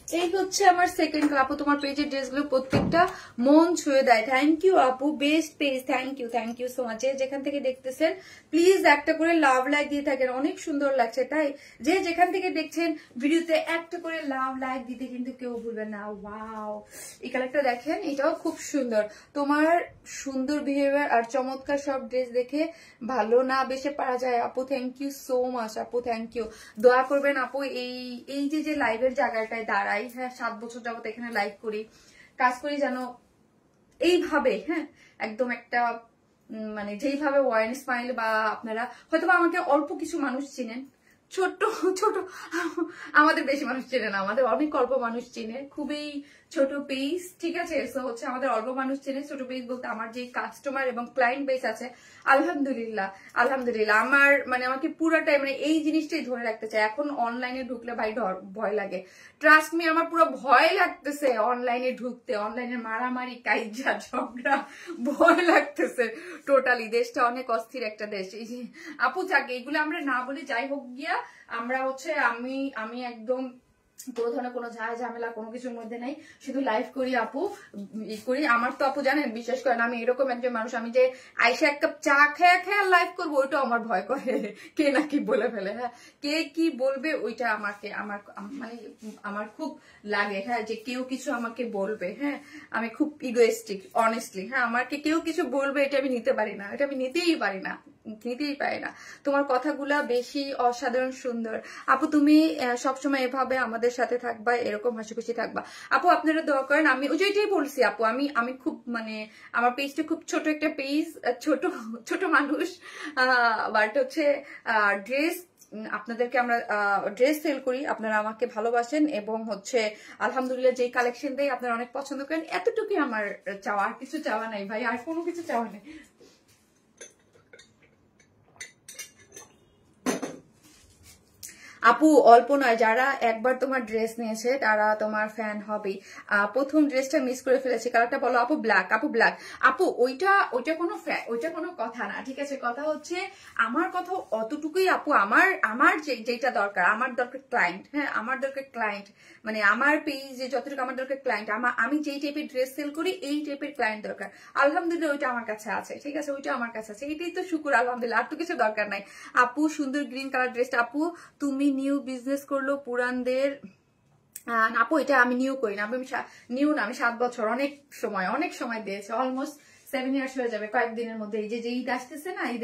এই হচ্ছে আমার সেকেন্ড আপু, তোমার পেজের ড্রেসগুলো প্রত্যেকটা মন ছুঁয়ে দেয়। থ্যাংক ইউ আপু, best page, thank you so much. যেখান থেকে দেখতেছেন প্লিজ একটা করে লাভ লাইক দিয়ে থাকেন, অনেক সুন্দর লাগছে। তাই যে যেখান থেকে দেখছেন ভিডিওতে একটা করে লাভ লাইক দিতে কিন্তু কেউ ভুলবেন না। ওয়াও, এই কালারটা দেখেন, এটাও খুব সুন্দর। তোমার সুন্দর বিহেভিয়ার আর চমৎকার সব ড্রেস দেখে ভালো না বেশে পারা যায় আপু। থ্যাংক ইউ সো মাচ আপু, থ্যাংক ইউ। দোয়া করবেন আপু, এই যে লাইভের জায়গাটায় দাঁড়াই, হ্যাঁ 7 বছর যাবত এখানে লাইভ করি, কাজ করি, যেন এইভাবে, হ্যাঁ একদম একটা মানে যেইভাবে ওয়াইন স্মাইল বা আপনারা হয়তো আমাকে অল্প কিছু মানুষ চিনেন, ছোট ছোট আমাদের বেশি মানুষ চেনে না, আমাদের অনেক অল্প মানুষ চেনে, খুবই ছোট পেজ, ঠিক আছে। সো হচ্ছে আমাদের অল্প মানুষ চেনে, ছোট পেজ বলতে আমার যে কাস্টমার এবং ক্লায়েন্ট বেস আছে আলহামদুলিল্লাহ আমার মানে আমাকে পুরোটাই মানে এই জিনিসটাই ধরে রাখতে চাই। এখন অনলাইনে ঢুকলে ভাই ভয় লাগে, ট্রাস্ট মি, আমার পুরো ভয় লাগতেছে অনলাইনে ঢুকতে, অনলাইনে মারামারি কাইজা ঝগড়া, ভয় লাগতেছে টোটালি। দেশটা অনেক অস্থির একটা দেশ। এই যে আপু যাকে এগুলো আমরা না বলি, যাই হোক গিয়া আমরা হচ্ছে আমি একদম কোনো ধরনের কোনো ঝামেলা কোনো কিছুর মধ্যে নাই, শুধু লাইভ করি আপু, করি। আমার তো আপু জানেন, বিশ্বাস করেন আমি এরকম একজন মানুষ, আমি যে আইসা এক কাপ চা খেয়ে লাইভ করবো ওইটা আমার ভয় করে, কে না কি বলে ফেলে, হ্যাঁ কে কি বলবে ওইটা আমাকে মানে আমার খুব লাগে, হ্যাঁ যে কেউ কিছু আমাকে বলবে, হ্যাঁ আমি খুব ইগোয়েস্টিক অনেস্টলি, হ্যাঁ আমাকে কেউ কিছু বলবে এটা আমি নিতে পারি না, এটা আমি নিতেই পারি না। তোমার কথাগুলা বেশি অসাধারণ সুন্দর আপু, তুমি সবসময় এভাবে আমাদের সাথে থাকবা, এরকম হাসি খুশি থাকবা আপু। আপনারা দোয়া করেন। আমি ওই যেটাই বলছি আপু, আমি খুব মানে আমার পেজটা খুব ছোট একটা পেজ, ছোট মানুষ, বাট হচ্ছে ড্রেস আপনাদেরকে আমরা ড্রেস সেল করি, আপনারা আমাকে ভালোবাসেন এবং হচ্ছে আলহামদুলিল্লাহ যেই কালেকশন দেয় আপনারা অনেক পছন্দ করেন, এতটুকুই আমার চাওয়া, আর কিছু চাওয়া নাই ভাই, আর কোনো কিছু চাওয়া নেই। আপু অল্প নয়, যারা একবার তোমার ড্রেস নিয়েছে তারা তোমার ফ্যান হবেই। প্রথম ড্রেসটা মিস করে ফেলেছি, কালারটা বলো আপু। ব্ল্যাক আপু, ওইটা কোনো কথা না, ঠিক আছে। কথা হচ্ছে আমার কথা অতটুকুই আপু, আমার যেটা দরকার, আমার দরকার ক্লায়েন্ট, হ্যাঁ আমার দরকার ক্লায়েন্ট, মানে আমার পেজে যতটুকু আমার দরকার ক্লায়েন্ট, আমি যেই টাইপের ড্রেস সেল করি এই টাইপের ক্লায়েন্ট দরকার। আলহামদুলিল্লাহ ওইটা আমার কাছে আছে, ঠিক আছে, ওইটা আমার কাছে আছে, এটাই তো শুকুর আলহামদুলিল্লাহ, আর তো কিছু দরকার নাই আপু। সুন্দর গ্রিন কালার ড্রেসটা আপু, তুমি নিউ বিজনেস করলো পুরানদের আপু, এটা আমি নিউ করি না, আমি নিউ না, আমি 7 বছর অনেক সময় দিয়েছি, অলমোস্ট 7 ইয়ার্স হয়ে যাবে কয়েকদিনের মধ্যে। এই যে ঈদ আসতেছে না, এই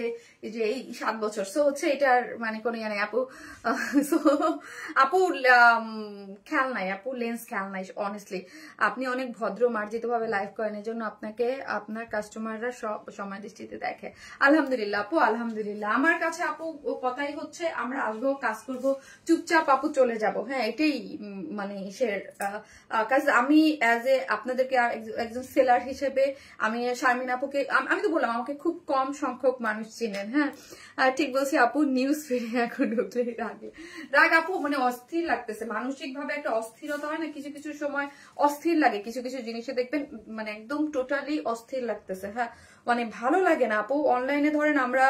যে এই 7 বছর, সো হচ্ছে এটার মানে কোনো ইয়ে নাই আপু। আপু খেয়াল নাই আপু, লেন্স খেয়াল নাই অনেস্টলি। আপনি অনেক ভদ্র মার্জিত ভাবে লাইভ করেন, এই জন্য আপনাকে আপনার কাস্টমাররা সব সময় দৃষ্টিতে দেখে। আলহামদুলিল্লাহ আপু, আলহামদুলিল্লাহ। আমার কাছে আপু কথাই হচ্ছে আমরা আসবো, কাজ করব, চুপচাপ আপু চলে যাব, হ্যাঁ এটাই মানে কাজ। আমি অ্যাজ এ আপনাদেরকে একজন সেলার হিসেবে আমি শারমিন শারমিন আপুকে আমি তো বললাম আমাকে খুব কম সংখ্যক মানুষ চিনেন। হ্যাঁ ঠিক বলছি আপু, নিউজ ফিরে এখন ঢুকলে রাগ আপু, মানে অস্থির লাগতেছে, মানসিক ভাবে একটা অস্থিরতা হয় না, কিছু কিছু সময় অস্থির লাগে, কিছু কিছু জিনিসে দেখবেন মানে একদম টোটালি অস্থির লাগতেছে। হ্যাঁ মানে ভালো লাগে না আপু। অনলাইনে ধরেন আমরা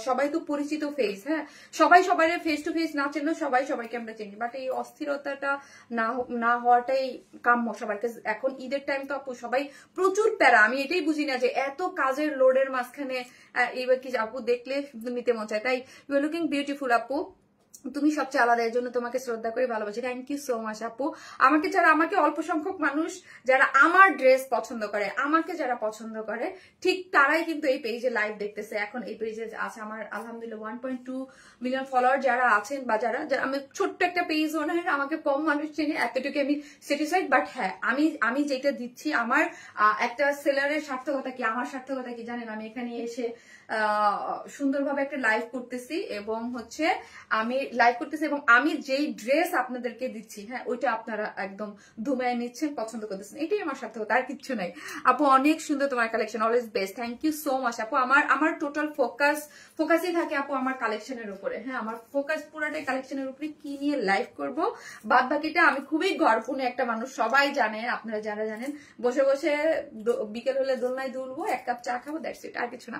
সবাই তো পরিচিত ফেস, হ্যাঁ সবাই সবাই ফেস টু ফেস না চিনলেও সবাই সবাইকে আমরা চিনি, বাট এই অস্থিরতাটা না হওয়াটাই কাম্য সবার কাছে। এখন ঈদের টাইম তো আপু সবাই প্রচুর প্যারা, আমি এটাই বুঝি না যে এত কাজের লোডের মাঝখানে এইবার কি আপু দেখলে নিতে মন চায়। তাই ইউ আর লুকিং বিউটিফুল আপু, তুমি সবচেয়ে আলাদা, এর জন্য তোমাকে শ্রদ্ধা করে ভালোবাসি। থ্যাংক ইউ সো মাচ আপু। আমাকে অল্প সংখ্যক মানুষ যারা আমার ড্রেস পছন্দ করে, আমাকে যারা পছন্দ করে ঠিক তারাই কিন্তু এই পেজে লাইভ দেখতেছে। এখন এই পেজে আছে আমার আলহামদুলিল্লাহ 1.2 মিলিয়ন ফলোয়ার যারা আছেন, বা যারা আমি ছোট্ট একটা পেজ মনে হয় আমাকে কম মানুষ চিনি, এতটুকু আমি স্যাটিসফাইড। বাট হ্যাঁ আমি যেটা দিচ্ছি আমার একটা সেলারের সার্থকতা কি, আমার সার্থকতা কি জানেন, আমি এখানে এসে সুন্দরভাবে একটা লাইভ করতেছি এবং হচ্ছে আমি যেই ড্রেস আপনাদেরকে দিচ্ছি, হ্যাঁ ওইটা আপনারা একদম ধুমায় নিচ্ছেন, পছন্দ করতেছেন, এটাই আমার সার্থকতা, আর কিচ্ছু নাই আপু। অনেক সুন্দর তোমার collection, always best. Thank you so much আপু। আমার টোটাল ফোকাসই থাকে আপু আমার কালেকশনের উপরে। হ্যাঁ আমার ফোকাস পুরাটাই কালেকশনের উপরে, কি নিয়ে লাইভ করব, বাদ বাকিটা আমি খুবই গর্বপূর্ণ একটা মানুষ, সবাই জানেন, আপনারা যারা জানেন, বসে বসে বিকেল হলে দোলনায় দুলবো, এক কাপ চা খাবো, দ্যাটস ইট, আর কিছু না।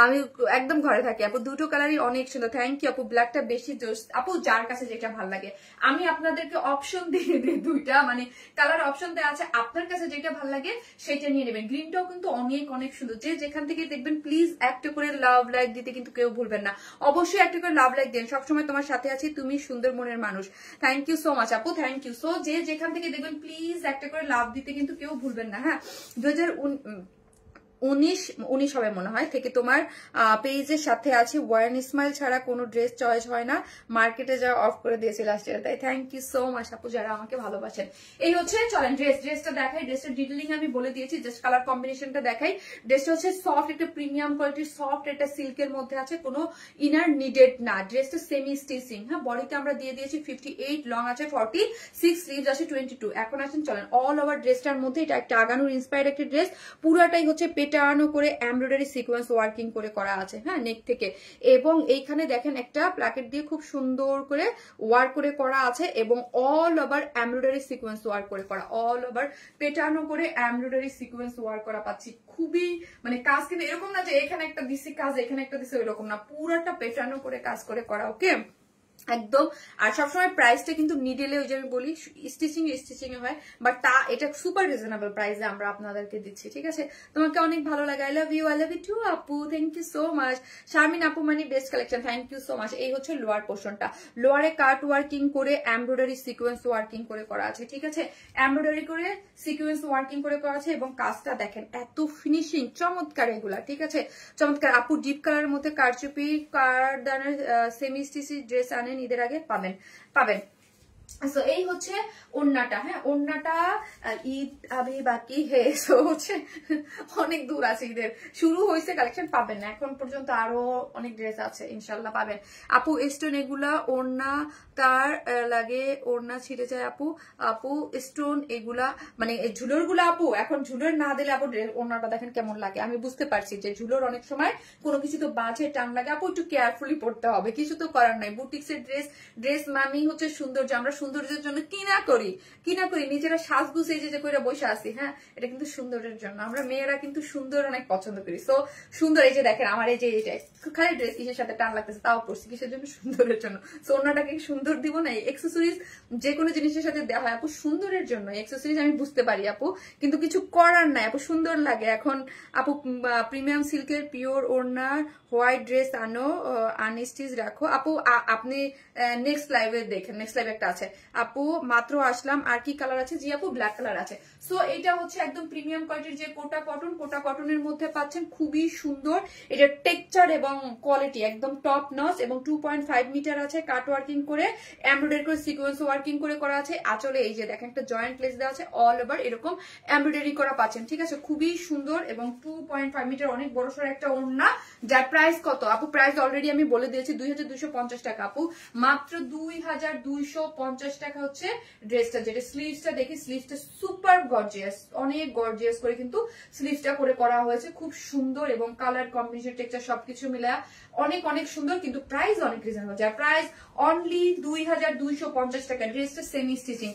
আমি একদম ঘরে থাকি আপু। দুটো কালারই অনেক সুন্দর, থ্যাংক ইউ আপু। ব্ল্যাকটা বেশি জোস আপু, যার কাছে যেটা ভালো লাগে। আমি আপনাদেরকে অপশন দিয়ে দিই দুইটা, মানে কালার অপশন দেওয়া আছে, আপনার কাছে যেটা ভালো লাগে সেটা নিয়ে নেবেন। গ্রিনটাও কিন্তু অনেক সুন্দর, যে যেখান থেকে দেখবেন প্লিজ একটা করে লাভ লাইক দিতে কিন্তু কেউ ভুলবেন না, অবশ্যই একটা করে লাভ লাইক দেন। সবসময় তোমার সাথে আছি, তুমি সুন্দর মনের মানুষ। থ্যাংক ইউ সো মাচ আপু, থ্যাংক ইউ। সো যে যেখান থেকে দেখবেন প্লিজ একটা করে লাভ দিতে কিন্তু কেউ ভুলবেন না। হ্যাঁ 2019 হবে মনে হয় থেকে তোমার পেজের সাথে আছে। ওয়ারেন ইসমাইল ছাড়া কোনো ড্রেস চয়েস হয় না, মার্কেটে যা অফ করে দিয়েছে লাস্ট ইয়ার। তাই থ্যাংক ইউ সো মাচ আপু, যারা আমাকে ভালোবাসেন। এই হচ্ছে, চলেন ড্রেসটা দেখাই। ড্রেসের ডিটেইলিং আমি বলে দিয়েছি, জাস্ট কালার কম্বিনেশনটা দেখাই। ড্রেসটা হচ্ছে সফট, একটা প্রিমিয়াম কোয়ালিটির সফট, একটা সিল্কের মধ্যে আছে, কোনো ইনার নিডেড না। ড্রেসটা সেমি স্টিচিং। হ্যাঁ বডিতে আমরা দিয়ে দিয়েছি 58, লং আছে 46, স্লিভস আছে 22। এখন আসেন চলেন অল ওভার ড্রেসটার মধ্যে, এটা একটা আগানোর ইন্সপায়ার্ড একটা ড্রেস, পুরাটাই হচ্ছে পেটানো করে এমব্রয়ডারি সিকোয়েন্স ওয়ার্কিং করে করা আছে। হ্যাঁ নেক থেকে, এবং এইখানে দেখেন একটা প্লাকেট দিয়ে খুব সুন্দর করে ওয়ার্ক করে করা আছে, এবং all over embroidery sequence work করে করা, অল ওভার পেটানো করে এমব্রয়ডারি সিকোয়েন্স ওয়ার্ক করা পাচ্ছি। খুবই মানে কাজ কিন্তু এরকম না যে এখানে একটা দিছি কাজ, এখানে একটা দিছে, ওইরকম না, পুরাটা পেটানো করে কাজ করে করা। ওকে একদম। আর সবসময় প্রাইসটা কিন্তু নিডেলে, ওই যে আমি বলি স্টিচিং এ হয়, বাট এটা সুপার রিজনেবল প্রাইসে আমরা আপনাদেরকে দিচ্ছি। ঠিক আছে, তোমাকে অনেক ভালো লাগে। আই লাভ ইউ টু আপু, thank you so much. Sharmin আপু মানে best collection, thank you so much. এই হচ্ছে লোয়ার পোর্শনটা, লোয়ারে কাট ওয়ার্কিং করে এমব্রয়ডারি সিকোয়েন্স ওয়ার্কিং করে করা আছে। ঠিক আছে, এমব্রয়ডারি করে সিকোয়েন্স ওয়ার্কিং করে করা আছে, এবং কাজটা দেখেন এত ফিনিশিং, চমৎকার এগুলা। ঠিক আছে চমৎকার আপু। ডিপ কালারের মধ্যে কারচুপি কারদানের সেমি স্টিচি ড্রেস আনেন ঈদের আগে, পাবেন। সো এই হচ্ছে ওড়নাটা। হ্যাঁ ওড়নাটা ঈদ আবি বাকি হে, সো হচ্ছে অনেক দূর আছে, ঈদের শুরু হয়েছে, কালেকশন পাবেন না এখন পর্যন্ত, আরো অনেক ড্রেস আছে ইনশাল্লাহ পাবেন আপু। স্টোন এগুলা ওড়না তার লাগে, ওড়না ছিঁড়ে যায় আপু। স্টোন এগুলা মানে ঝুলোর গুলা আপু, এখন ঝুলোর না দিলে আপু ওড়নাটা দেখেন কেমন লাগে। আমি বুঝতে পারছি যে ঝুলোর অনেক সময় কোনো কিছু তো বাজে টান লাগে আপু, একটু কেয়ারফুলি পড়তে হবে, কিছু তো করার নাই। বুটিক্সের ড্রেস মানেই হচ্ছে সৌন্দর্য, আমরা সৌন্দর্যের জন্য কিনা করি নিজেরা সাজগুজ এই যে করে বসে আসি। হ্যাঁ এটা কিন্তু সৌন্দর্যের জন্য, আমরা মেয়েরা কিন্তু সুন্দর অনেক পছন্দ করি। সো সুন্দর, এই যে দেখেন আমার এই যে খালি ড্রেস কিসের সাথে টান লাগতেছে, তাও পড়ছি কিসের জন্য, সুন্দরের জন্য। সো ওনাটাকে সুন্দর দিব না, এক্সেসরিজ যে কোনো জিনিসের সাথে দেওয়া হয় আপু সুন্দরের জন্য, এক্সেসরিজ আমি বুঝতে পারি আপু, কিন্তু কিছু করার নাই আপু, সুন্দর লাগে। এখন আপু প্রিমিয়াম সিল্কের পিওর ওড়না হোয়াইট ড্রেস আনো, আনস্টিচ রাখো আপু। আপনি নেক্সট লাইভে দেখেন, নেক্সট লাইভে একটা আছে আপু, মাত্র আসলাম। আর কি কালার আছে? জি আপু ব্ল্যাক কালার আছে। সো এটা হচ্ছে একদম প্রিমিয়াম কোয়ালিটির যে কোটা কটনের মধ্যে পাচ্ছেন, খুবই সুন্দর। এটা টেক্সচার এবং কোয়ালিটি একদম টপ নচ, এবং 2.5 মিটার আছে, কাট ওয়ার্কিং করে এমব্রয়ডারি করে সিকোয়েন্স ওয়ার্কিং করে করা আছে। আঁচলে এই যে দেখেন একটা জয়েন্ট লেস দেওয়া আছে, অল ওভার এরকম এমব্রয়ডারি করা পাচ্ছেন। ঠিক আছে খুবই সুন্দর, এবং 2.5 মিটার অনেক বড়সড় একটা ওড়না। যার প্রাইস কত আপু? প্রাইস অলরেডি আমি বলে দিয়েছি 2250 টাকা আপু, মাত্র 2250 টাকা হচ্ছে ড্রেসটা। যেটা স্লিভসটা দেখি, স্লিভসটা সুপার গর্জিয়াস করে কিন্তু স্লিভটা করে করা হয়েছে, খুব সুন্দর এবং কালার কম্বিনেশন টেক্সচার সবকিছু মিলে অনেক সুন্দর, কিন্তু প্রাইস অনেক রিজনেবল, যার প্রাইস অনলি 2250 টাকা। ড্রেসটা সেমি স্টিচিং।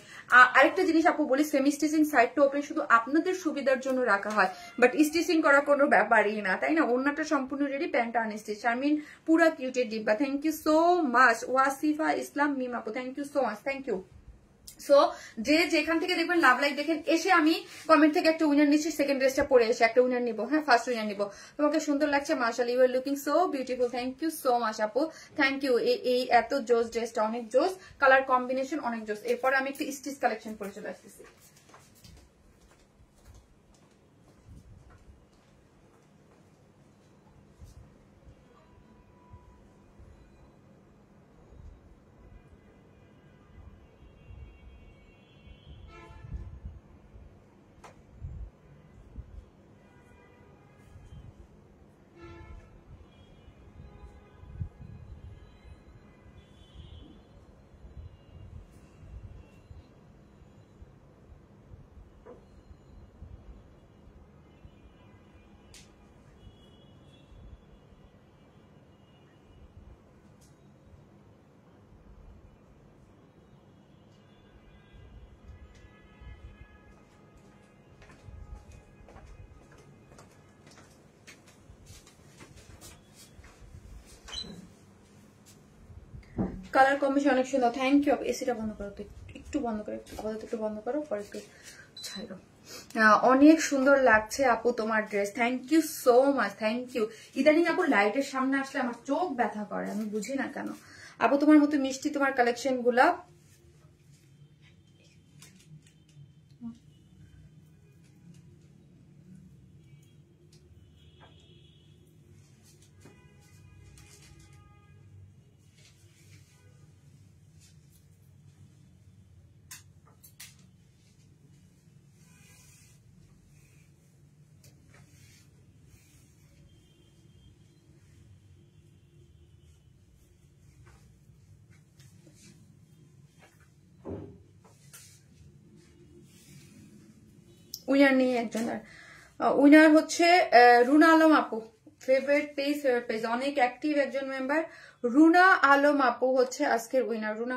আরেকটা জিনিস আপু বলি, সেমি স্টিচিং সাইডটা ওপেন শুধু আপনাদের সুবিধার জন্য রাখা হয়, বাট স্টিচিং করা কোনো ব্যাপারই না, তাই না? ওন্নাটা সম্পূর্ণ রেডি, প্যান্ট আনস্টিচ। শারমিন পুরা কিউটের ডিব্বা, thank you so much. Wasifa Islam Mim আপু, thank you so much, thank you. So যে যেখান থেকে দেখবেন লাভ লাইক দেখেন, এসে আমি কমেন্ট থেকে একটা উইনার নিচ্ছি, সেকেন্ড ড্রেসটা পরে এসে একটা উইনার নিবো, হ্যাঁ ফার্স্ট উইনার নিবো। তোমাকে সুন্দর লাগছে মাশাআল্লাহ, you are looking so beautiful, thank you so much আপু, থ্যাংক ইউ। এই এত জোস, ড্রেসটা অনেক জোস, কালার কম্বিনেশন অনেক জোস। এরপরে আমি একটু স্টিচ কালেকশন পরে চলে আসতেছি। কালার কম্বিনেশন অনেক সুন্দর, থ্যাংক ইউ। এসিটা বন্ধ করো তো, একটু বন্ধ করো, আপাতত একটু বন্ধ করো, পরে ছাড়ো। অনেক সুন্দর লাগছে আপু তোমার dress, thank you so much, thank you. ইদানিং আপু লাইটের সামনে আসলে আমার চোখ ব্যথা করে, আমি বুঝি না কেন। আপু তোমার মতো মিষ্টি তোমার কালেকশন গুলা। উইনার নেই একজন, উইনার হচ্ছে রুনা আলম আপু, ফেভারিট পেজ অনেক অ্যাক্টিভ একজন মেম্বার। রুনা আলম আপু হচ্ছে আজকের উইনার। রুনা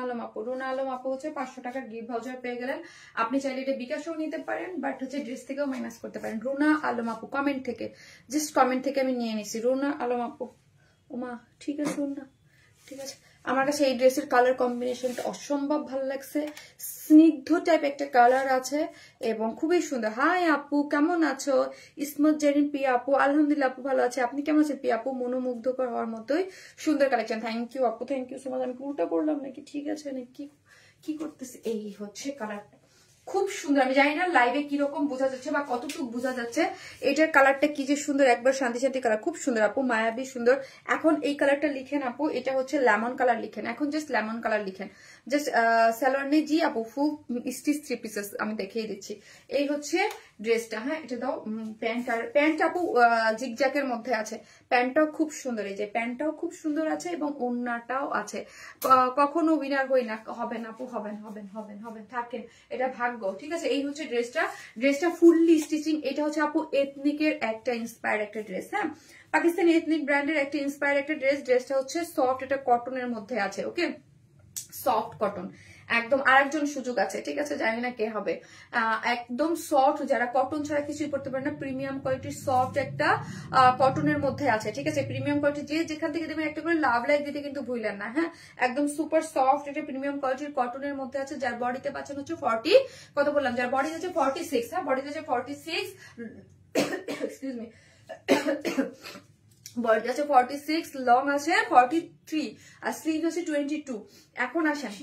আলম আপু হচ্ছে 500 টাকার গিফট ভাউচার পেয়ে গেলেন। আপনি চাইলে এটা বিকাশও নিতে পারেন, বাট হচ্ছে ড্রেস থেকেও মাইনাস করতে পারেন। রুনা আলম আপু কমেন্ট থেকে, জাস্ট কমেন্ট থেকে আমি নিয়ে নিছি। রুনা আলম আপু, ওমা ঠিক আছে রুনা, ঠিক আছে। আমার কাছে এই ড্রেসের কালার কম্বিনেশনটা অসম্ভব ভালো লাগছে, স্নিগ্ধ টাইপ একটা কালার আছে এবং খুবই সুন্দর। হাই আপু, কেমন আছো? ইসমত জেরিন পিয়া আপু, আলহামদুলিল্লাহ আপু ভালো আছে, আপনি কেমন আছেন পিয়া আপু? মনোমুগ্ধকর হওয়ার মতোই সুন্দর কালেকশন, থ্যাংক ইউ আপু, থ্যাংক ইউ সো মাচ। আমি উল্টা করলাম নাকি? ঠিক আছে নাকি, কি করতেছি? এই হচ্ছে কালারটা, খুব সুন্দর। আমি জানি না লাইভে কিরকম বোঝা যাচ্ছে বা কতটুকু বোঝা যাচ্ছে। এটার কালারটা কি যে সুন্দর, একবার শান্তি শান্তি কালার, খুব সুন্দর আপু, মায়াবী সুন্দর। এখন এই কালারটা লিখেন আপু, এটা হচ্ছে লেমন কালার লিখেন, এখন জাস্ট লেমন কালার লিখেন, জাস্ট সালোয়ার নেই জি আপু, ফুল স্টিচ 3 পিসেস আমি দেখিয়ে দিচ্ছি। এই হচ্ছে ড্রেসটা, হ্যাঁ এটা দাও। প্যান্ট আপু জিগজ্যাকের মধ্যে আছে, প্যান্টটাও খুব সুন্দর, এই যে প্যান্টটাও খুব সুন্দর আছে এবং ওড়নাটাও আছে। কখনো উইনার হই না, হবেন আপু, হবেন থাকেন, এটা ভাগ্য, ঠিক আছে। এই হচ্ছে ড্রেসটা ফুললি স্টিচিং। এটা হচ্ছে আপু এথনিকের একটা ইন্সপায়ার্ড একটা ড্রেস, হ্যাঁ পাকিস্তানি এথনিক ব্র্যান্ডের একটা ইন্সপায়ার্ড একটা ড্রেস। ড্রেসটা হচ্ছে সফট, এটা কটনের মধ্যে আছে, ওকে সফট কটন একদম। আরেকজন সুযোগ আছে, ঠিক আছে, জানি না কে হবে। একদম সফট, যারা কটন ছাড়া কিছুই পড়তে পারে না, প্রিমিয়াম কোয়ালিটির সফট একটা কটনের মধ্যে আছে, ঠিক আছে। প্রিমিয়াম কোয়ালিটি যে যেখান থেকে দেবেন একটা করে লাভ লাইক দিতে কিন্তু ভুললেন না, হ্যাঁ একদম সুপার সফট, এটা প্রিমিয়াম কোয়ালিটির কটনের মধ্যে আছে। যার বডিতে পাচ্ছেন হচ্ছে 40, কত বললাম, যার বডি হচ্ছে 46, হ্যাঁ বডিতে হচ্ছে 46, এক্সকিউজ মি, বডি আছে 46, লং আছে 43 আর স্লিভ আছে 22। এখন আসেন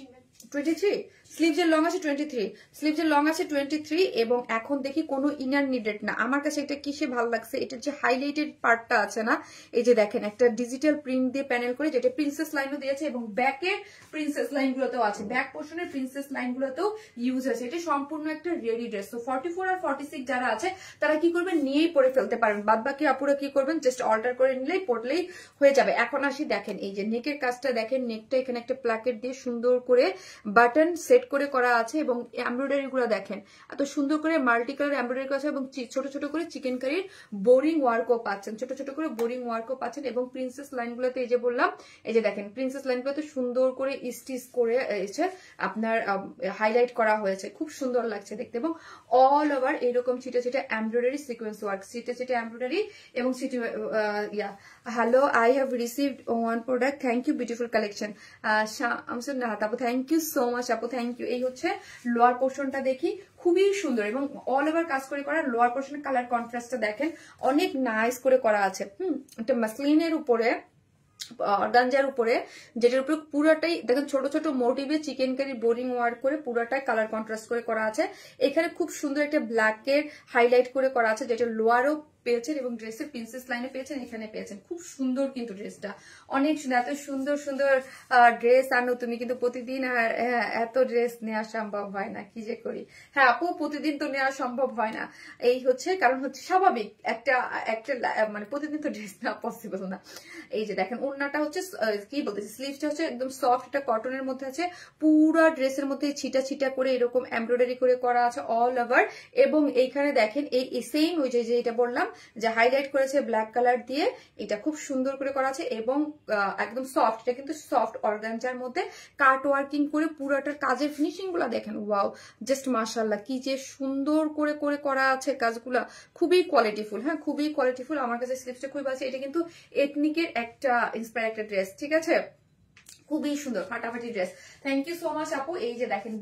23, স্লিভসের লং আছে 23, স্লিভসের লং আছে 23 এবং এখন দেখি কোনো ইনার নিডেড না। আমার কাছে এটা কিসে ভালো লাগছে, এটার যে হাইলাইটেড পার্টটা আছে না, এই যে দেখেন একটা ডিজিটাল প্রিন্ট দিয়ে প্যানেল করে, যেটা প্রিন্সেস লাইনও দিয়েছে এবং ব্যাকের প্রিন্সেস লাইনগুলোতেও আছে, ব্যাক পোর্শনের প্রিন্সেস লাইনগুলোতেও ইউজ আছে। এটা সম্পূর্ণ একটা রেডি ড্রেস। তো 44 আর 46 যারা আছে তারা কি করবেন, নিয়েই পরে ফেলতে পারেন, বাদ বাকি আপুরা কি করবেন, জাস্ট অল্টার করে নিলেই পরলেই হয়ে যাবে। এখন আসি দেখেন এই যে নেকের কাজটা দেখেন, নেকটা এখানে একটা প্লাকেট দিয়ে সুন্দর করে বাটন সেট সেট করে করা আছে এবং এমব্রয়ডারি গুলো দেখেন এত সুন্দর করে মাল্টি কালার এমব্রয়ডারি করা আছে এবং ছোট ছোট করে চিকেন কারির বোরিং ওয়ার্কও পাচ্ছেন, ছোট ছোট করে বোরিং ওয়ার্কও পাচ্ছেন এবং প্রিন্সেস লাইনগুলোতে এই যে বললাম, এই যে দেখেন প্রিন্সেস লাইনগুলোতে সুন্দর করে স্টিচ করে এসে আপনার হাইলাইট করা হয়েছে, খুব সুন্দর লাগছে দেখতে এবং অল ওভার এইরকম ছিটে ছিটে এমব্রয়ডারি সিকোয়েন্স ওয়ার্ক, ছিটে ছিটে এমব্রয়ডারি এবং hello I have received one product, thank you beautiful collection. আপু থ্যাংক ইউ সো মাচ আপু, থ্যাংক ইউ। এই হচ্ছে লোয়ার পোর্শনটা দেখি, খুবই সুন্দর এবং অল ওভার কাজ করে করা। লোয়ার পোর্শনের কালার কন্ট্রাস্টটা দেখেন অনেক নাইস করে করা আছে। একটা মাসলিনের উপরে অর্গানজার উপরে, যেটার উপরে পুরোটাই দেখেন ছোট ছোট মোটিভে চিকেন কারি বোরিং ওয়ার্ক করে পুরোটাই কালার কন্ট্রাস্ট করে করা আছে। এখানে খুব সুন্দর একটা ব্ল্যাকের হাইলাইট করে করা আছে, যেটা লোয়ারও পেয়েছেন এবং ড্রেসের প্রিন্সেস লাইনে পেয়েছেন, এখানে পেয়েছেন। খুব সুন্দর কিন্তু ড্রেসটা, অনেক সুন্দর। এত সুন্দর সুন্দর ড্রেস আনো তুমি, কিন্তু প্রতিদিন আর এত ড্রেস নেওয়া সম্ভব হয় না, কি যে করি। হ্যাঁ আপু প্রতিদিন তো নেওয়া সম্ভব হয় না, এই হচ্ছে কারণ হচ্ছে স্বাভাবিক, একটা একটা মানে প্রতিদিন তো ড্রেস নেওয়া পসিবল না। এই যে দেখেন ওড়নাটা হচ্ছে কি বলতেছি, স্লিভসটা হচ্ছে একদম সফট, এটা কটনের মধ্যে আছে, পুরো ড্রেসের মধ্যে ছিটা ছিটা করে এরকম এমব্রয়ডারি করে করা আছে অল ওভার। এবং এইখানে দেখেন এই সেম ওই যে এটা বললাম যে হাইলাইট করেছে ব্ল্যাক কালার দিয়ে, এটা খুব সুন্দর করে করা আছে এবং একদম সফট, এটা কিন্তু সফট অর্গানজার মধ্যে কাট ওয়ার্কিং করে পুরোটার কাজের ফিনিশিং গুলা দেখেন, ওয়াও জাস্ট মাশাআল্লাহ কি যে সুন্দর করে করে করা আছে কাজগুলা, খুবই কোয়ালিটিফুল। হ্যাঁ খুবই কোয়ালিটিফুল, আমার কাছে স্লিভসটা খুবই ভালো। এটা কিন্তু এথনিকের একটা ইন্সপায়ার একটা ড্রেস, ঠিক আছে, খুবই সুন্দর ফাটাফাটি dress. Thank you so much আপু। এই যে দেখেন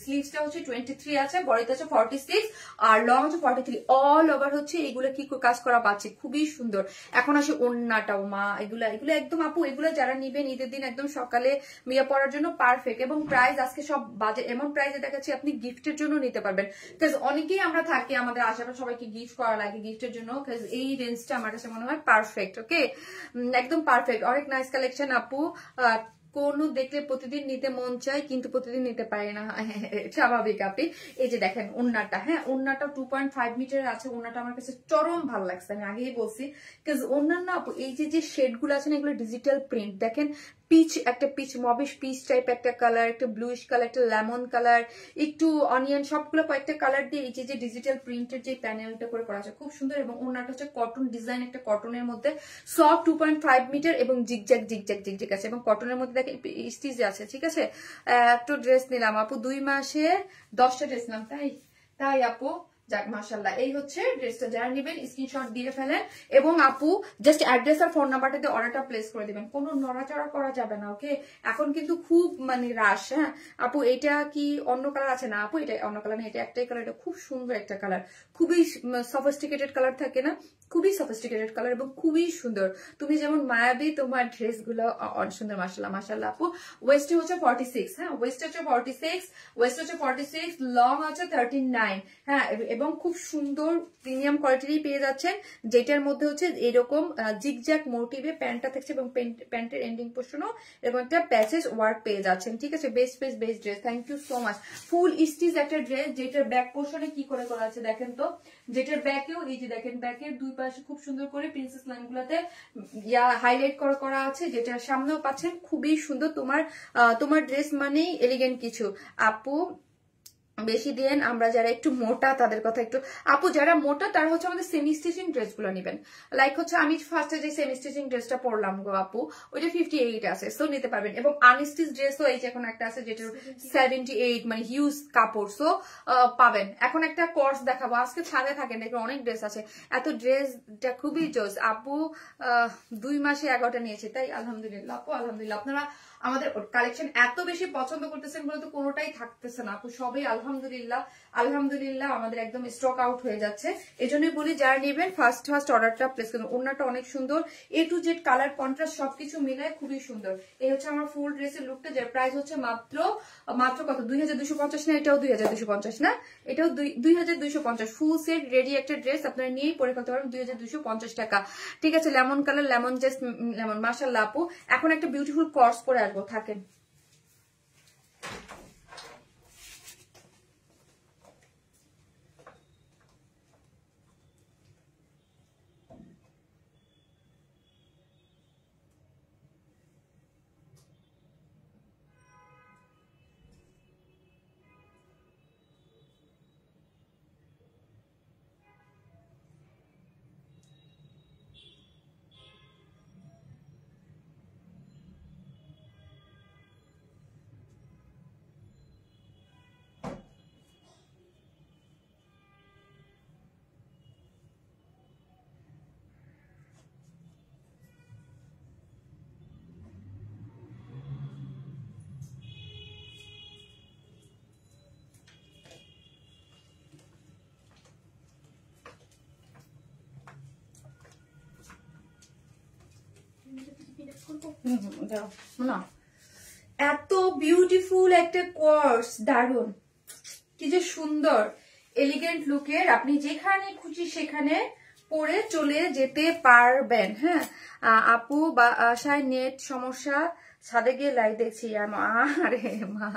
স্লিভসটা হচ্ছে 23 আছে, বডিতে আছে 46 আর লং হচ্ছে 43, অল ওভার হচ্ছে এগুলো কি কাজ করা পাচ্ছে, খুবই সুন্দর। এখন আসে ওন্নাটাও, মা এগুলা এগুলো একদম আপু, এগুলো যারা নিবেন ঈদের দিন একদম সকালে মিয়া পড়ার জন্য পারফেক্ট। এবং প্রাইস আজকে সব বাজেট এমন প্রাইসে দেখাচ্ছি, আপনি গিফটের জন্য নিতে পারবেন। অনেকেই আমরা থাকি আমাদের আশেপাশে সবাইকে গিফট করা লাগে গিফটের জন্য, এই রেঞ্জটা আমার কাছে মনে হয় পারফেক্ট। ওকে একদম পারফেক্ট, অনেক নাইস কালেকশন আপু। কোন দেখলে প্রতিদিন নিতে মন চায় কিন্তু প্রতিদিন নিতে পারে না, স্বাভাবিক আপনি। এই যে দেখেন ওন্নাটা, হ্যাঁ ওন্নাটা 2.5 মিটার আছে, ওন্নাটা আমার কাছে চরম ভালো লাগছে, আমি আগেই বলছি। ওন্নার না এই যে শেড গুলো আছে না, এগুলো ডিজিটাল প্রিন্ট দেখেন, পিচ একটা পিচ মবিশ পিচ টাইপ একটা কালার, একটা ব্লুইশ কালার, একটা লেমন কালার, একটু অনিয়ন, সবগুলো কয়েকটা কালার দিয়ে এই যে ডিজিটাল প্রিন্টের যে প্যানেলটা করে করা আছে খুব সুন্দর। এবং ওন্নাটা হচ্ছে কটন ডিজাইন, একটা কটনের মধ্যে সফট 2.5 মিটার এবং জিগজ্যাগ জিগজ্যাগ জিগজ্যাগ আছে এবং কটনের মধ্যে দেখেন স্টিচ আছে, ঠিক আছে। একটু ড্রেস নিলাম আপু, 2 মাসে 10টা ড্রেস নিলাম, তাই তাই আপু যাক মাশাআল্লাহ। এই হচ্ছে ড্রেসটা, যারা নেবেন স্ক্রিনশট দিয়ে ফেলেন এবং আপু জাস্ট অ্যাড্রেস আর ফোন নাম্বারটাতে অর্ডারটা প্লেস করে দিবেন, কোনো নড়াচড়া করা যাবে না। ওকে এখন কিন্তু খুব মানে রাশ। হ্যাঁ আপু এটা কি অন্য কালার আছে না আপু, এটা অন্য কালার না, এটা একটাই কালার, এটা খুব সুন্দর একটা কালার, খুবই সফিস্টিকেটেড কালার থাকে না, খুবই সফিস্টিকেটেড কালার এবং খুবই সুন্দর। তুমি যেমন মায়াবী, তোমার ড্রেস গুলো অনেক সুন্দর মাশাআল্লাহ মাশাআল্লাহ আপু। ওয়েস্ট হচ্ছে 46, হ্যাঁ ওয়েস্ট হচ্ছে 46, ওয়েস্ট হচ্ছে 46, লং হচ্ছে 39। হ্যাঁ এবং খুব সুন্দর প্রিমিয়াম কোয়ালিটিরই পেয়ে যাচ্ছেন, যেটার মধ্যে হচ্ছে এরকম জিগজ্যাগ মোটিভে প্যান্টটা থাকছে এবং প্যান্টের এন্ডিং পোর্শনও এরকম একটা প্যাচেজ ওয়ার্ক পেয়ে যাচ্ছেন, ঠিক আছে। Best best best dress, thank you so much. Full stitch একটা ড্রেস, যেটার ব্যাক পোর্শনে কি করে করা আছে দেখেন তো, যেটার ব্যাকেও এই যে দেখেন ব্যাকের দুই পাশে খুব সুন্দর করে প্রিন্সেস লাইন গুলাতে হাইলাইট করা আছে, যেটার সামনেও পাচ্ছেন, খুবই সুন্দর। তোমার ড্রেস মানেই এলিগেন্ট কিছু আপু, বেশি দেন। আমরা যারা একটু মোটা তাদের কথা একটু, আপু যারা মোটা তারা হচ্ছে আমাদের সেমি স্টিচিং ড্রেস গুলো নিবেন। লাইক হচ্ছে আমি ফার্স্টে যে সেমি স্টিচিং ড্রেসটা পরলাম গো আপু, ওইটা 58 আছে, সো নিতে পারবেন। এবং আনস্টিচ ড্রেসও এই যে এখন একটা আছে যেটার 78, মানে হিউজ কাপড়, সো পাবেন। এখন একটা কোর্স দেখাবো, আজকে ছাদে থাকেন দেখবেন অনেক ড্রেস আছে, এত ড্রেসটা খুবই জোস আপু। 2 মাসে 11টা নিয়েছে, তাই আলহামদুলিল্লাহ আপু আলহামদুলিল্লাহ। আপনারা আমাদের কালেকশন এত বেশি পছন্দ করতেছেন বলে তো কোনোটাই থাকতেছে না আপু, সবই আলহামদুলিল্লাহ আলহামদুলিল্লাহ আমাদের একদম স্টক আউট হয়ে যাচ্ছে। এই জন্যই বলি যারা নেবেন ফার্স্ট অর্ডারটা প্লেস করবেন। ওড়নাটা অনেক সুন্দর, A to Z colour contrast সবকিছু মিলায় খুবই সুন্দর। এই হচ্ছে আমার ফুল ড্রেসের লুকটা, যার প্রাইস হচ্ছে মাত্র কত 2250 না, এটাও 2250 না, এটাও 2250। ফুল সেট রেডি একটা ড্রেস আপনারা নিয়েই পরে ফেলতে পারবেন 2250 টাকা, ঠিক আছে। Lemon colour, lemon just lemon, মাশাআল্লাহ আপু। এখন একটা বিউটিফুল কর্স পরে আসবো, থাকেন। না এত বিউটিফুল একটা কোর্স, দারুন, কি যে সুন্দর এলিগেন্ট লুকের, আপনি যেখানে খুশি সেখানে পরে চলে যেতে পারবেন। হ্যাঁ আপু বাসায় নেট সমস্যা, ছাদে গিয়ে লাইভ দেখছি। আরে মা